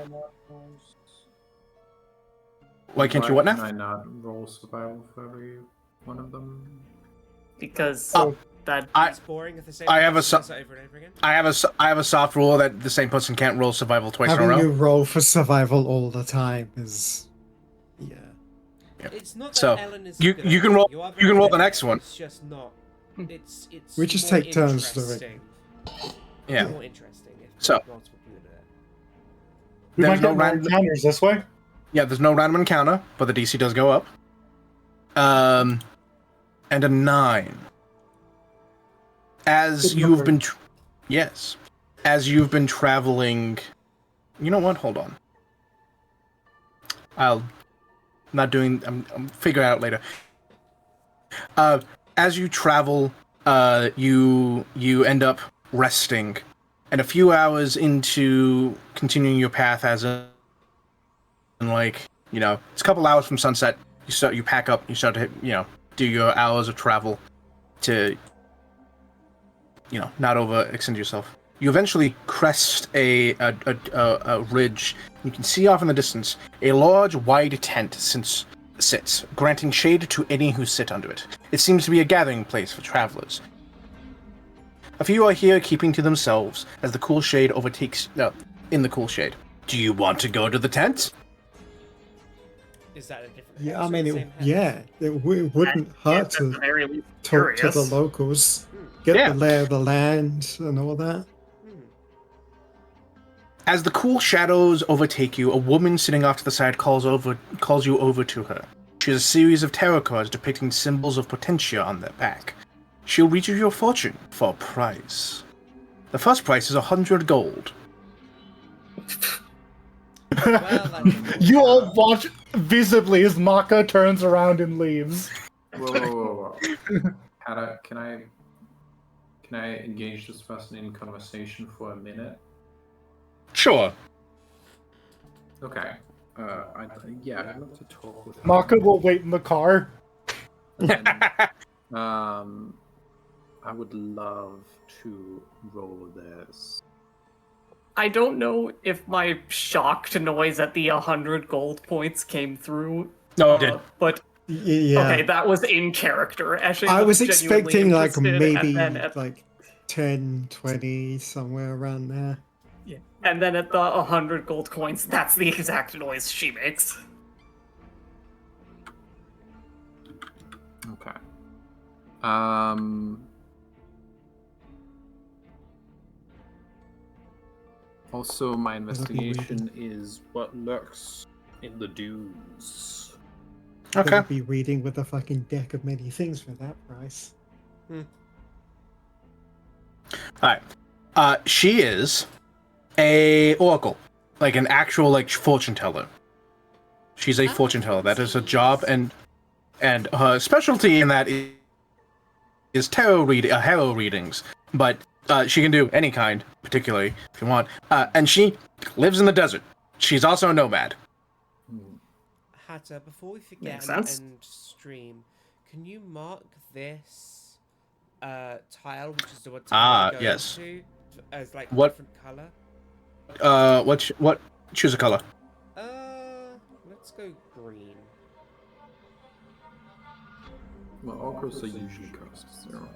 Why can't you what Can now? I not roll survival for every one of them? Because Oh, that I It's boring if the same I have a person so- does it over and over again. I have a soft rule that the same person can't roll survival twice in a Having row. you roll for survival all the time is, yeah. It's not that So, Ellen is you- good you at can it. roll- You, are you very can roll good the at next it. one. It's just not. It's. We just more take turns doing it. interesting. Yeah. More interesting if So- multiple people do it. We There's might no get more random- encounters this way. Yeah, there's no random encounter, but the DC does go up. And a 9. As Good you've number. been, yes, as you've been traveling. You know what? Hold on. I'm figure it out later. As you travel, you end up resting, and a few hours into continuing your path, as in like, you know, it's a couple hours from sunset. You pack up, you start to do your hours of travel to, not overextend yourself. You eventually crest a ridge. You can see off in the distance a large, wide tent sits, granting shade to any who sit under it. It seems to be a gathering place for travelers. A few are here keeping to themselves as the cool shade overtakes. In the cool shade. Do you want to go to the tent? Is that a different? Yeah, house I or mean, the it, same house? yeah, it wouldn't hurt at the to very least talk to the curious. locals, get Yeah. the lay of the land and all that. As the cool shadows overtake you, a woman sitting off to the side calls you over to her. She has a series of tarot cards depicting symbols of potentia on their back. She'll read you your fortune for a price. The first price is 100 gold. Well, You all watch visibly as Maka turns around and leaves. Whoa. Can I engage this person in conversation for a minute? Sure. Okay. I'd love to talk with her. Maka will wait in the car. I would love to roll this. I don't know if my shocked noise at the 100 gold points came through. No, it did. But Yeah. okay, that was in character. Actually, I was genuinely expecting like interested, maybe and then at, like 10, 20, somewhere around there. and then at the 100 gold coins, that's the exact noise she makes. Okay. Also, my investigation is what lurks in the dunes. Okay. Gonna be reading with a fucking deck of many things for that price. Alright. She is a oracle. Like an actual fortune teller. She's a fortune teller. That is her job, and her specialty in that is tarot readings. But she can do any kind, particularly if you want. And she lives in the desert. She's also a nomad. Hatter, before we forget Makes and sense. end stream, can you mark this tile, which is the one tile we're going yes. to, as like What- different color? What? Choose a color. Let's go green. Well, oracles are usually cost 0.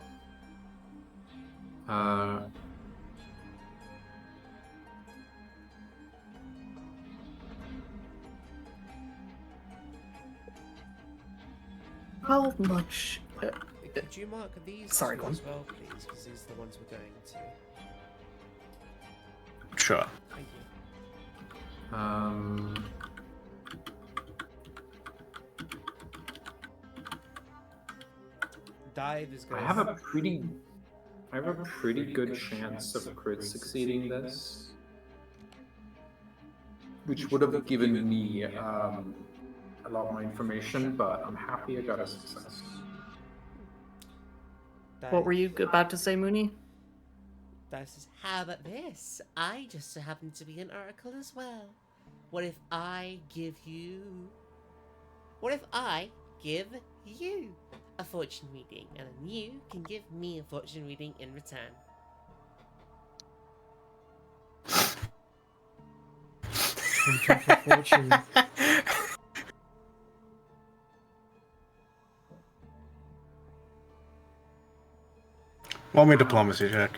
How much? Could you mark these Sorry, two go on. as well, please? Because these are the ones we're going to. Sure. Thank you. Dive is I going. have a pretty good chance of crit succeeding this, which would have given me a lot more information, but I'm happy I got a success. What were you about to say, Mooney? Dive says, how about this? I just so happen to be an oracle as well. What if I give you... What if I give you a fortune reading, and then you can give me a fortune reading in return? Fortune. Roll me a diplomacy check.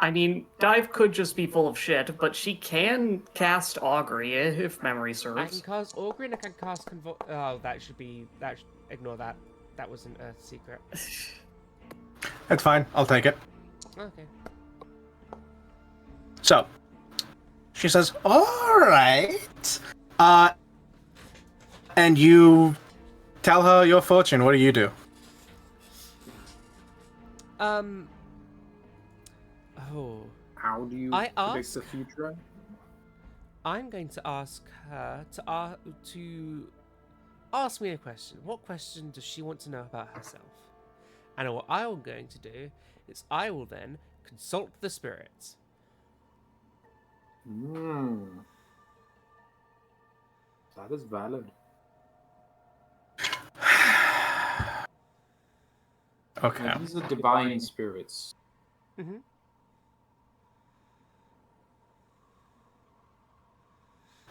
I mean, Dive could just be full of shit, but she can cast Augury if memory I can serves. cast Augury and I can cast Oh, that should be... Ignore that. That wasn't a secret. That's fine. I'll take it. Okay. So, she says, "All right." And you tell her your fortune. What do you do? Oh. How do you I predict ask- the future? I'm going to ask her to ask me a question. What question does she want to know about herself? And what I'm going to do is I will then consult the spirits. That is valid. Okay. And these are divine spirits. Mm-hmm.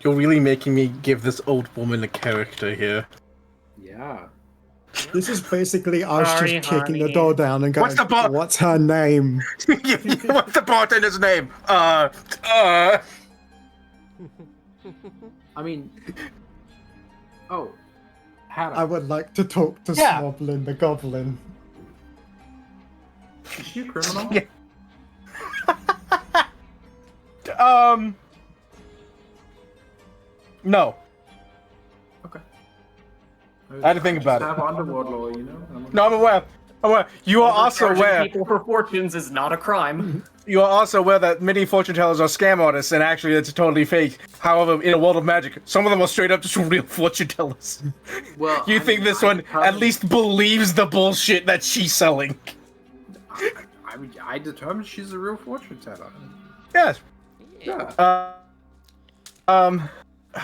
You're really making me give this old woman a character here. Yeah. This is basically us Sorry, just kicking the honey. door down and going, What's the bar- what's her name? What's the bartender's name? I mean, oh, Hannah. I would like to talk to Yeah. Smoblin the Goblin. Is she a criminal? Yeah. No. Okay. I had to think about it. Have underworld law, you know. No, I'm aware. You are also Charging aware. people for fortunes is not a crime. You are also aware that many fortune tellers are scam artists, and actually it's totally fake. However, in a world of magic, some of them are straight up just real fortune tellers. Well, You think this one at least believes the bullshit that she's selling? I determined she's a real fortune teller. Yes. Yeah.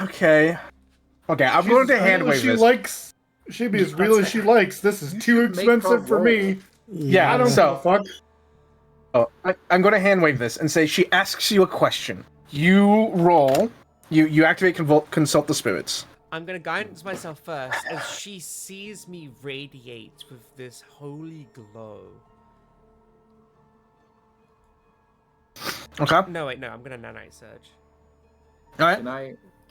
Okay. Okay, I'm going to hand wave She this. likes. She'd be as real as she likes. This is too should make her expensive for roll. me. Yeah, I don't so fuck. I'm going to hand wave this and say she asks you a question. You roll. You activate consult the spirits. I'm gonna guidance myself first as she sees me radiate with this holy glow. Okay. No, wait, no, I'm gonna nanite surge. All right.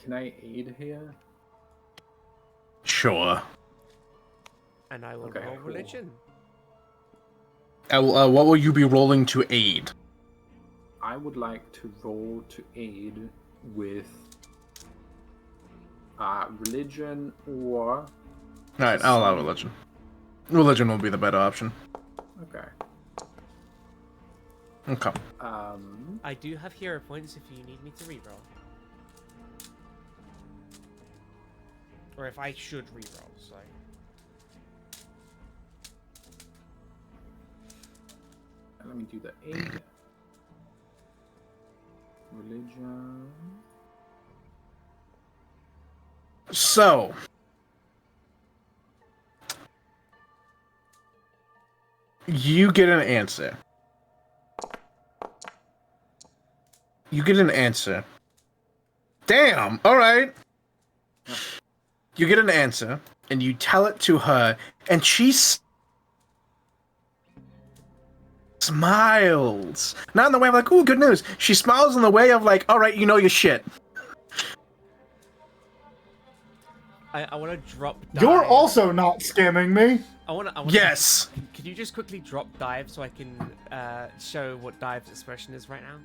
Can I aid here? Sure. And I will Okay, roll cool. religion. What will you be rolling to aid? I would like to roll to aid with religion or. Alright, I'll allow religion. Religion will be the better option. Okay. Okay. I do have hero points if you need me to reroll. Or if I should reroll, so. Let me do the aid. Religion. So. You get an answer. You get an answer. Damn, alright. You get an answer, and you tell it to her, and she smiles. Not in the way of like, ooh, good news. She smiles in the way of like, alright, you know your shit. I want to drop dive. You're also not scamming me. I want to. Yes. Can you just quickly drop dive so I can show what dive's expression is right now?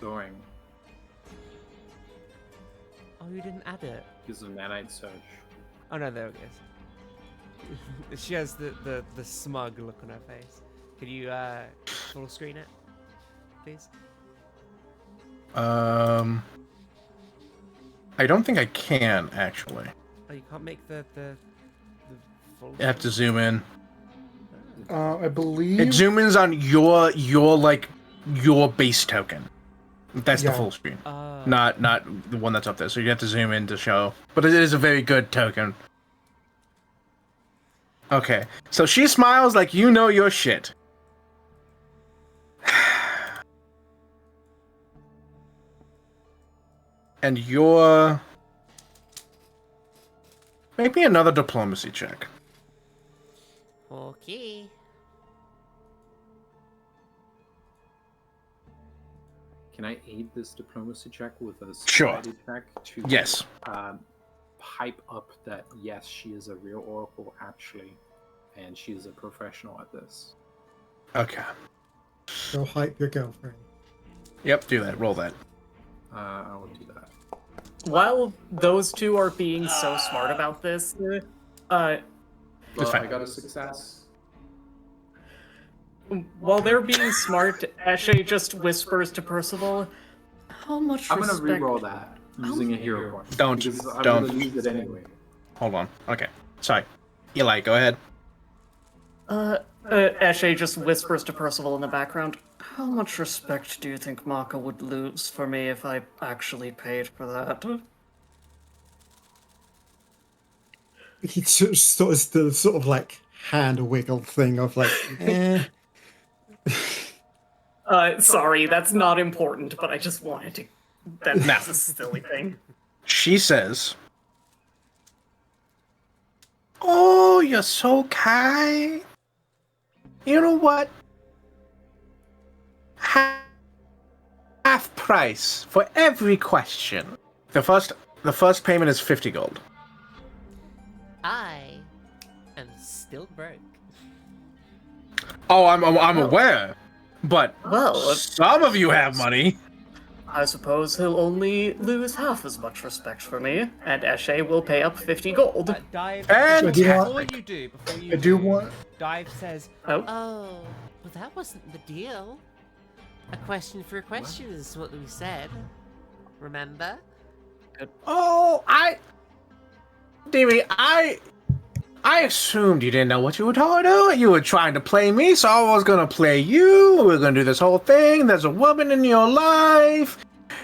Doing. Oh, you didn't add it. Use a nanite surge. Oh no, there it is. She has the smug look on her face. Could you full screen it, please? I don't think I can actually. Oh, you can't make the full. You have to zoom in. I believe. It zooms in on your base token. That's the Yeah. full screen, not the one that's up there. So you have to zoom in to show. But it is a very good token. Okay, so she smiles like you know your shit. And you're... Make me another diplomacy check. Okay. Can I aid this diplomacy check with a Sure. society check to Yes. hype up that yes, she is a real oracle actually, and she is a professional at this. Okay. Go hype your girlfriend. Yep, do that. Roll that. I will do that. While those two are being so smart about this, Well, fine. I got a success. while they're being smart, Eshe just whispers to Percival, "How much I'm gonna respect?" reroll that using a hero point. Don't, because I'm don't. gonna use it anyway. Hold on. Okay. Sorry. Eli, go ahead. Eshe just whispers to Percival in the background, "How much respect do you think Maka would lose for me if I actually paid for that?" He just does the sort of like hand wiggle thing of like, eh. Sorry, that's not important, but I just wanted to... That's a silly thing. She says, "Oh, you're so kind. You know what? Half price for every question. The first payment is 50 gold. I am still broke. Oh, I'm aware, but Well, some of you have money. I suppose he'll only lose half as much respect for me, and Eshe will pay up 50 gold. Dive. And Before you do, I do want. Dive says, Oh, "Oh, but that wasn't the deal. A question for a question is what we said. Remember?" Oh, Davey, I assumed you didn't know what you were doing. You were trying to play me, so I was gonna play you. We were gonna do this whole thing. There's a woman in your life.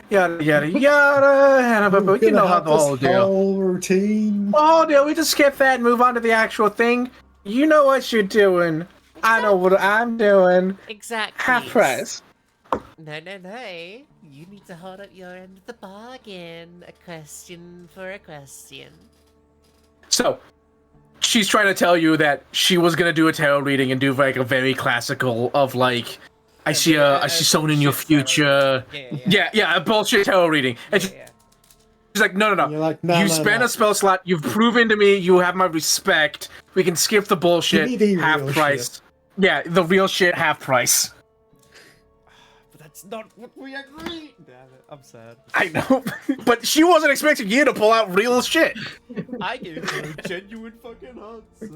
Yada yada yada. But you know how the whole deal. Whole routine. Oh, deal. We just skip that and move on to the actual thing. You know what you're doing. I know what I'm doing. Exactly. Half price. No. You need to hold up your end of the bargain. A question for a question. So, she's trying to tell you that she was gonna do a tarot reading and do like a very classical of like, I see someone in your future. Yeah, a bullshit tarot reading. And she's like, no. You're like, no, You no, spent no. a spell slot. You've proven to me you have my respect. We can skip the bullshit. Give me the Half real price. shit. Yeah, the real shit, half price. But that's not what we agreed. Damn it, I'm sad. I know, but she wasn't expecting you to pull out real shit. I gave her a genuine fucking answer.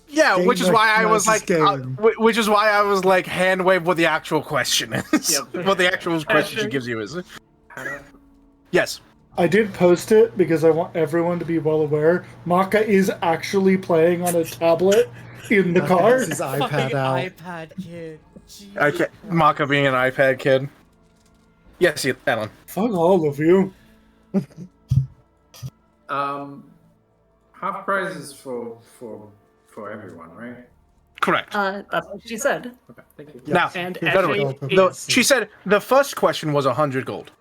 Yeah, Game which is why I was like, recognizes game. which is why I was like, hand wave what the actual question is. Yep. What the actual question she gives you is. Yes. I did post it because I want everyone to be well aware. Maka is actually playing on a tablet in the car. Has his iPad Fucking out. iPad kid. Jesus Okay, Maka being an iPad kid. Yes, Alan. Fuck all of you. Half price is for everyone, right? Correct. That's what she said. Okay, thank you. Now, And by the way, Eshe no, is... she said the first question was 100 gold,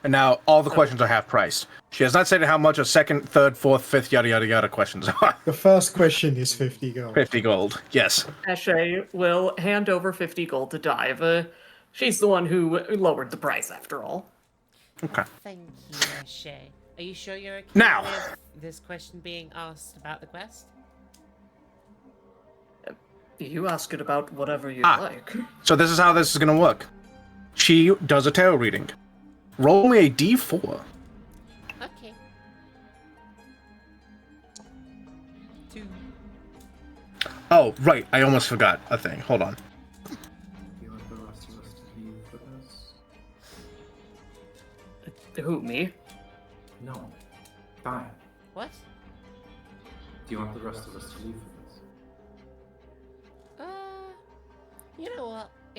and now all the questions are half priced. She has not said how much a second, third, fourth, fifth, yada yada yada questions are. The first question is 50 gold. 50 gold. Yes. Eshe will hand over 50 gold to Dive. She's the one who lowered the price, after all. Okay. Thank you, Eshe. Are you sure you're okay Now. with this question being asked about the quest? You ask it about whatever you Ah. like. So this is how this is gonna work. She does a tarot reading. Roll me a d4. Okay. 2. Oh, right. I almost forgot a thing. Hold on. Do you want the rest of us to leave for this? Who, me? No. Fine. What? Do you want the rest of us to leave for this?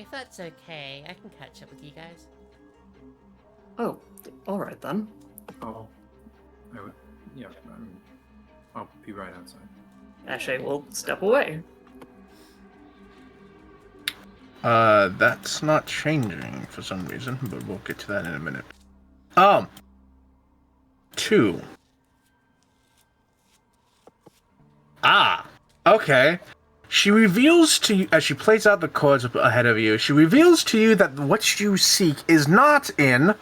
If that's okay, I can catch up with you guys. Oh, all right then. Oh, yeah, I'll be right outside. Ashe will step away. That's not changing for some reason, but we'll get to that in a minute. 2. Okay. She reveals to you, as she plays out the cards ahead of you, she reveals to you that what you seek is not in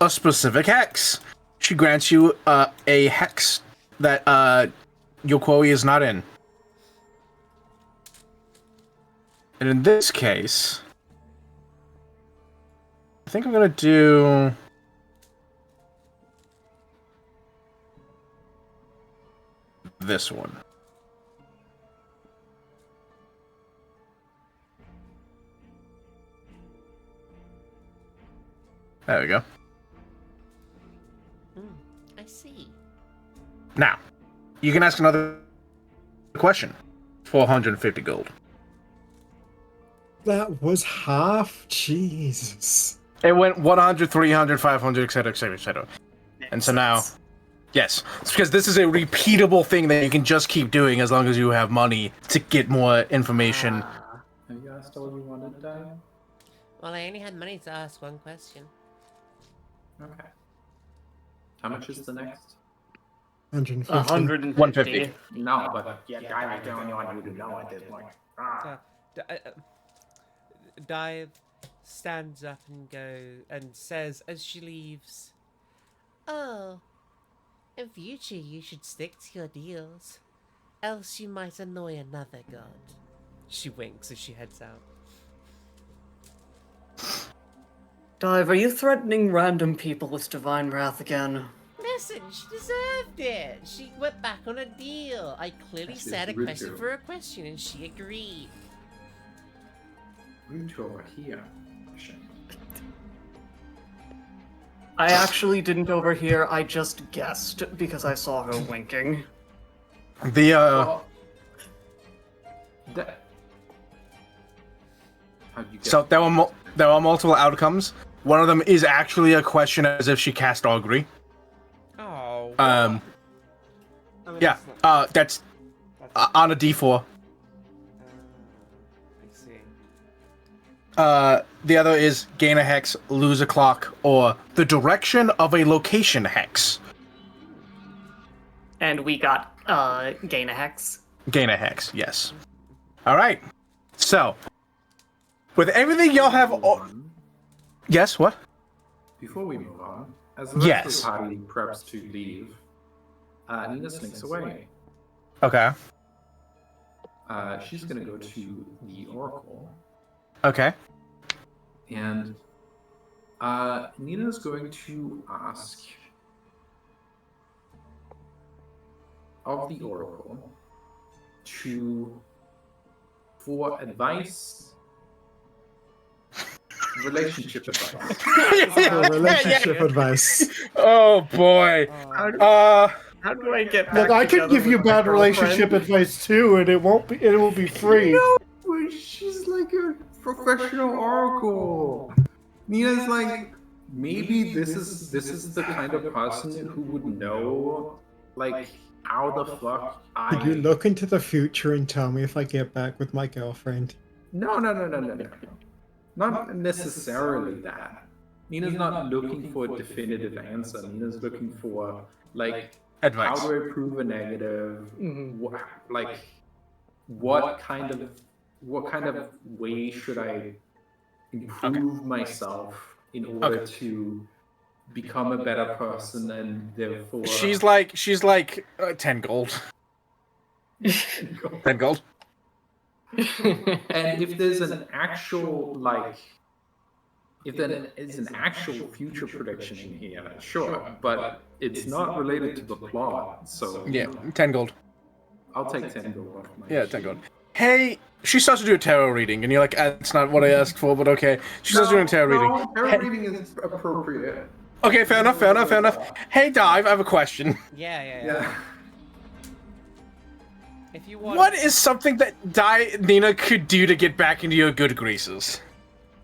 a specific hex. She grants you a hex that your quarry is not in. And in this case, I think I'm gonna do this one. There we go. I see. Now, you can ask another question. 450 gold. That was half. Jesus. It went 100, 300, 500, etc., etc., etc. And so now, yes, it's because this is a repeatable thing that you can just keep doing as long as you have money to get more information. Have you asked all you wanted, Diane? Well, I only had money to ask one question. Okay. How much is the next? 150. 150. 150. No, but Diane is the only one who would know at this point. Dive stands up and says as she leaves, "Oh, in future you should stick to your deals, else you might annoy another god." She winks as she heads out. Dive, are you threatening random people with divine wrath again? Listen, she deserved it. She went back on a deal. I clearly She's said a rude question to for a question, and she agreed. Root over here. I actually didn't overhear, I just guessed because I saw her winking. The, How'd you get So there are multiple outcomes. One of them is actually a question as if she cast Augury. Oh. Yeah, that's on a D4. I see. The other is gain a hex, lose a clock, or the direction of a location hex. And we got, gain a hex. Gain a hex, yes. Alright. So, with everything y'all have... Yes, what? Before we move on, as the rest Yes. of the party preps to leave, Nina slinks away. Okay. She's gonna go to the Oracle, Okay. and Nina's going to ask of the Oracle for advice. Relationship advice. Relationship advice. Oh boy. How do I get Look, back I could together give you with my bad relationship girlfriend? advice too, and it will be free. She's like a professional Oracle. Nina's like, maybe this is the kind of person who would know, like, how the fuck Could you look into the future and tell me if I get back with my girlfriend? No. Not necessarily that. Nina's not looking for a definitive answer. Nina's looking for, like, Advice. how do I prove a negative? What kind of way should I improve myself in order to become a better person and therefore She's like 10 gold. 10 gold. and if there's an actual if there is an actual future prediction in here, sure, but it's not related to the plot, so Yeah, 10 gold. I'll take 10 gold off my Yeah, 10 gold. Hey, she starts to do a tarot reading, and you're like, that's not what I asked for, but okay. She starts doing a tarot reading. Tarot reading is appropriate. Okay, fair enough. Hey, Dive, I have a question. Yeah. If you want, What is something that Nina could do to get back into your good graces?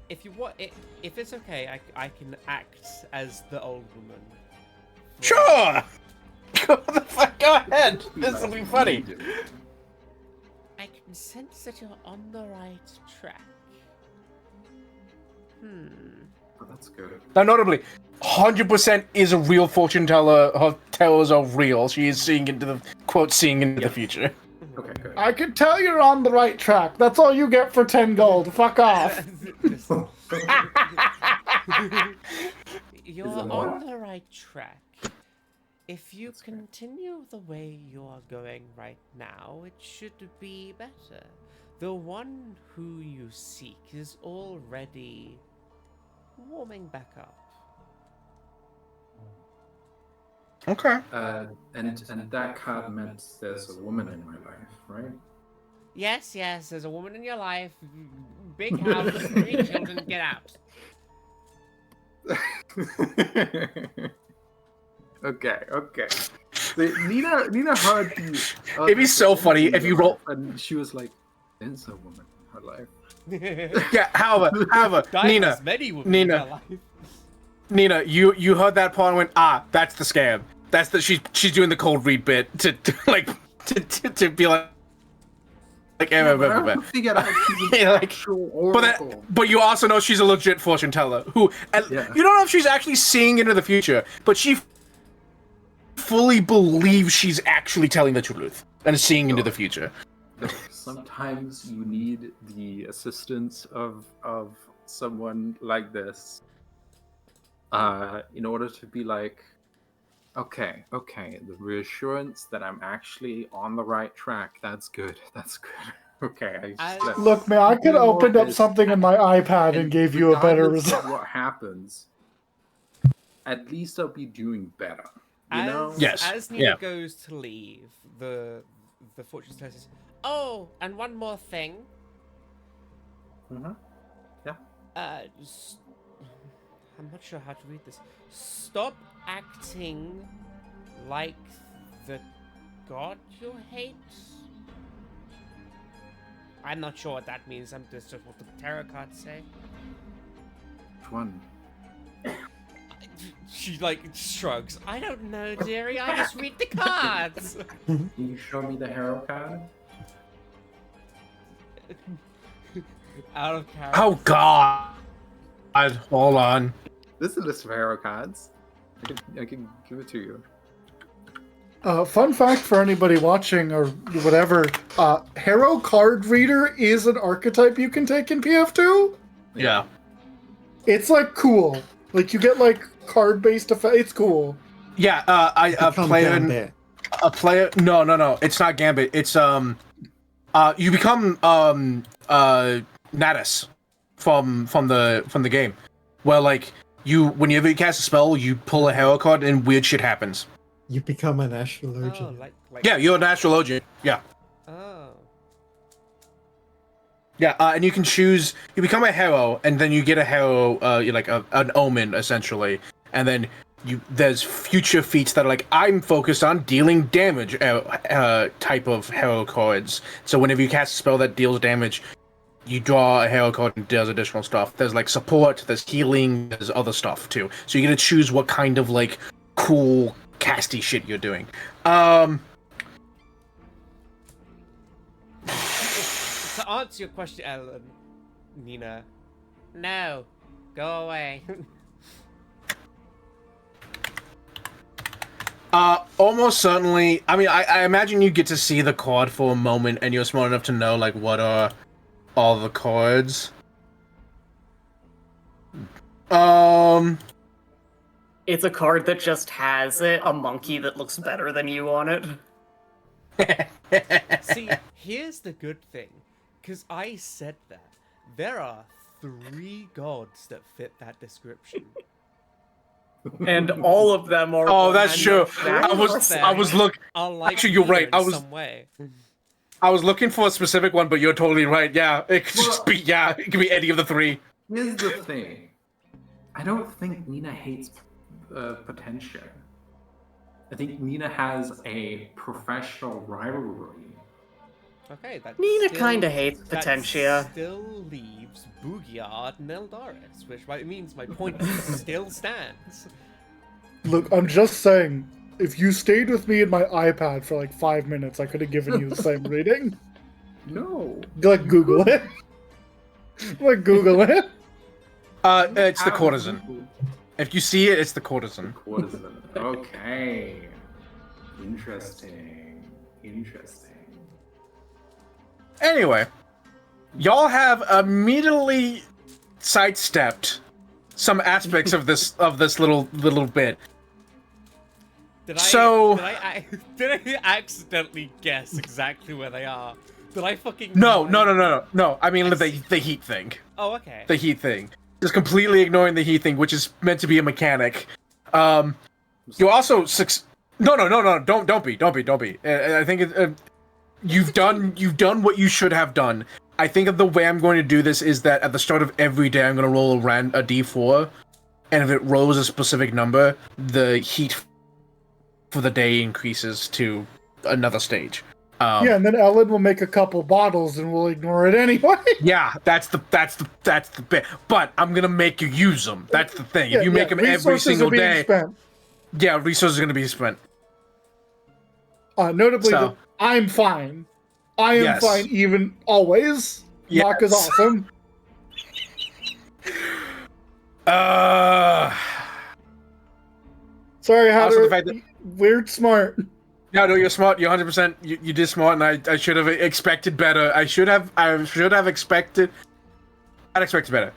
if you want, if it's okay, I can act as the old woman. Sure. Go the fuck. Go ahead. This will be funny. I can sense that you're on the right track. Oh, that's good. Now, notably, 100% is a real fortune teller. Her tellers are real. She is seeing into the future. Okay, good. I can tell you're on the right track. That's all you get for 10 gold. Fuck off. You're on the right track. If you continue the way you are going right now, it should be better. The one who you seek is already warming back up. Okay. And that card meant there's a woman in my life, right? Yes, there's a woman in your life. Big house, 3 children, get out. Okay. So Nina heard the. It'd be so funny if you roll. And she was like, "There's a woman in her life." Yeah. However, Nina, many women in your life. Nina, you heard that part and went, that's the scam. That's the she's doing the cold read bit to be like. Figure out she's an actual oracle. But you also know she's a legit fortune teller who, you don't know if she's actually seeing into the future, but she fully believes she's actually telling the truth and seeing into the future. Sometimes you need the assistance of someone like this, in order to be like, okay, the reassurance that I'm actually on the right track. That's good. Okay. Look, man, I could have opened up something in my iPad and gave you a better result. What happens? At least I'll be doing better. You know? Yes. As Nina goes to leave, the fortune teller says, "Oh, and one more thing." Mm-hmm. Yeah. I'm not sure how to read this. Stop acting like the god you hate. I'm not sure what that means. That's just what the tarot cards say. Which one? She shrugs. I don't know, dearie. I just read the cards. Can you show me the hero card? Out of character. Oh God! Hold on. This is a list of hero cards. I can give it to you. Fun fact for anybody watching or whatever, Hero Card Reader is an archetype you can take in PF2. Yeah. It's cool. You get card-based effect. It's cool. Yeah. A player. No. It's not Gambit. It's you become Natus from the game, where whenever you cast a spell, you pull a hero card and weird shit happens. You become an astrologian. Oh, Yeah, you're an astrologian. Yeah. Oh. Yeah, and you can choose. You become a hero, and then you get a hero, an omen essentially, and then there's future feats that are I'm focused on dealing damage type of hero cards. So whenever you cast a spell that deals damage, you draw a hero card and does additional stuff. There's support, there's healing, there's other stuff too. So you get to choose what kind of cool casty shit you're doing. To answer your question, Ellen, Nina, no, go away. Almost certainly. I mean, I imagine you get to see the card for a moment, and you're smart enough to know what are all the cards. It's a card that just has a monkey that looks better than you on it. See, here's the good thing, because I said that. There are 3 gods that fit that description. And all of them are. Oh, that's true. I was looking. Actually, you're right. I was looking for a specific one, but you're totally right. Yeah, it could just be. Yeah, it could be any of the 3. Here's the thing. I don't think Nina hates Potentia. I think Nina has a professional rivalry. Okay, that Nina kind of hates Potentia. Still leaves Boogiard and Eldaris, which means my point still stands. Look, I'm just saying, if you stayed with me in my iPad for like 5 minutes, I could have given you the same reading. No. Like, Google it. Like, Google it. It's the courtesan. If you see it, it's the courtesan. Courtesan. Okay. Interesting. Anyway, y'all have immediately sidestepped some aspects of this little bit. Did So- I accidentally guess exactly where they are? Did I fucking No. I mean the heat thing. Oh, okay. The heat thing. Just completely ignoring the heat thing, which is meant to be a mechanic. You also No. Don't be. I think you've done what you should have done. I think of the way I'm going to do this is that at the start of every day, I'm going to roll a d4, and if it rolls a specific number, the heat for the day increases to another stage. Yeah, and then Ellen will make a couple bottles and we'll ignore it anyway. Yeah, that's the bit. But I'm gonna make you use them. That's the thing. If you make them every resources single are being day, spent. yeah, resources are gonna be spent. Notably, So- I'm fine. I am Yes. fine even always. Mark is Yes. awesome. Sorry, Also the Hatter. fact that- Weird smart. No, you're smart. You're 100%. You did smart, and I should have expected better. I should have expected. I'd expected better.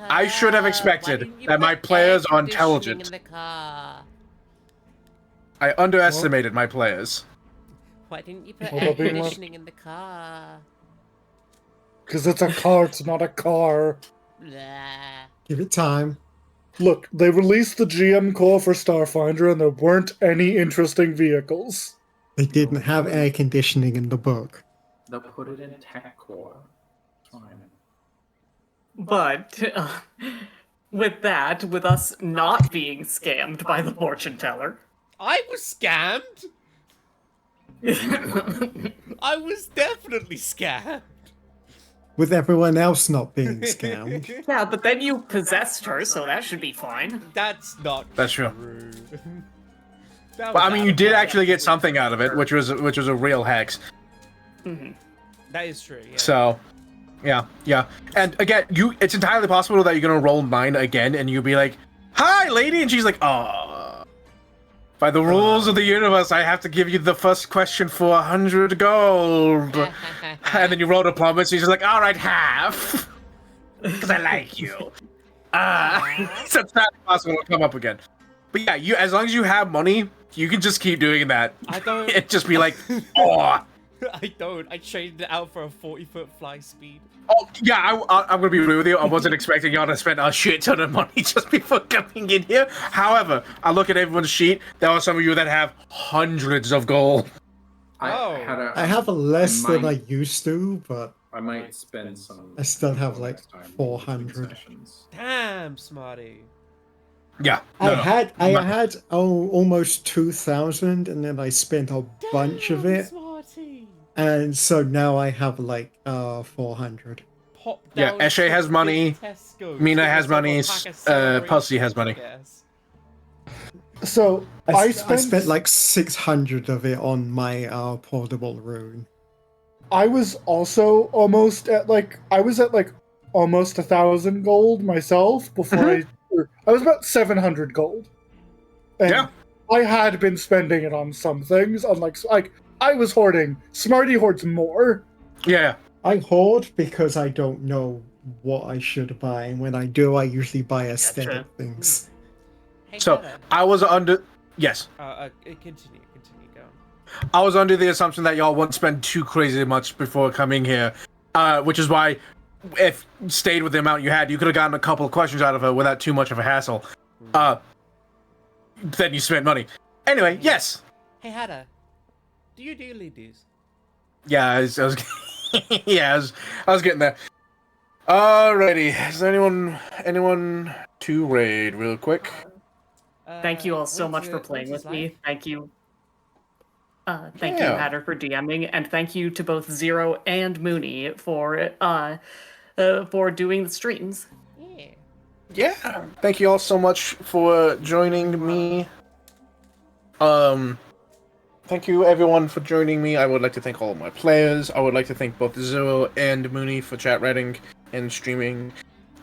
I should have expected that my players are intelligent. In the car? I underestimated my players. Why didn't you put Hold air up, being like- conditioning in the car? Because it's a cart, not a car. Blah. Give it time. Look, they released the GM core for Starfinder and there weren't any interesting vehicles. They didn't have air conditioning in the book. They'll put it in tech core. Fine. But with us not being scammed by the fortune teller, I was scammed. I was definitely scammed. With everyone else not being scammed. yeah, but then you possessed her, so that should be fine. That's not That's true. That Well, was I mean, out you of did my actually get range. something out of it, which was a real hex. That is true. Yeah. So, yeah. And again, it's entirely possible that you're gonna roll mine again, and you'll be like, "Hi, lady," and she's like, "Oh." By the rules of the universe, I have to give you the first question for 100 gold. And then you roll a plummet, so she's just like, "All right, half," because I like you. So it's not possible to come up again. But yeah, as long as you have money, you can just keep doing that. I don't. It just be like, "Oh." I don't. I traded it out for a 40-foot fly speed. Oh, yeah, I'm gonna be real with you. I wasn't expecting y'all to spend a shit ton of money just before coming in here. However, I look at everyone's sheet. There are some of you that have hundreds of gold. I have less than I used to, but I might spend some. I still have like next time between 400. sessions. Damn, Smarty. Yeah. I had almost 2,000, and then I spent a bunch of it, Smarty. and so now I have like 400. Pop Yeah, down Eshe has to money, Tesco's, Mina get has yourself a money, pack of celery Pussy has money. yes. So, I spent like 600 of it on my portable rune. I was also almost at almost 1,000 gold myself before I was about 700 gold. And Yeah. I had been spending it on some things, unlike I was hoarding. Smarty hoards more. Yeah. I hoard because I don't know what I should buy, and when I do, I usually buy aesthetic things. Hey, So Heather. I was under. Yes. Continue, go. I was under the assumption that y'all wouldn't spend too crazy much before coming here, which is why, if you stayed with the amount you had, you could have gotten a couple of questions out of her without too much of a hassle. Then you spent money. Anyway, yes. Hey, Hada. Do you do leadies? Yeah, I was yeah, I was getting there. Alrighty, is there anyone to raid real quick? Thank you all so what's much your- for playing what's with his me. life? Thank you. Thank you, Yeah. Hatter, for DMing, and thank you to both Zero and Mooney for for doing the streams. Yeah. Yeah. Thank you all so much for joining me. Thank you everyone for joining me. I would like to thank all of my players. I would like to thank both Zero and Mooney for chat writing and streaming.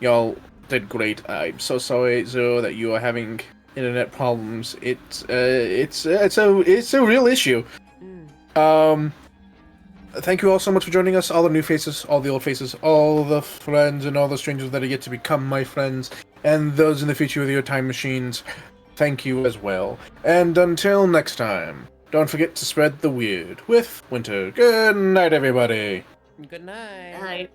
Y'all did great. I'm so sorry, Zero, that you are having internet problems. It's a real issue. Thank you all so much for joining us. All the new faces, all the old faces, all the friends, and all the strangers that are yet to become my friends, and those in the future with your time machines. Thank you as well. And until next time, don't forget to spread the weird with Winter. Good night, everybody. Good night. Night.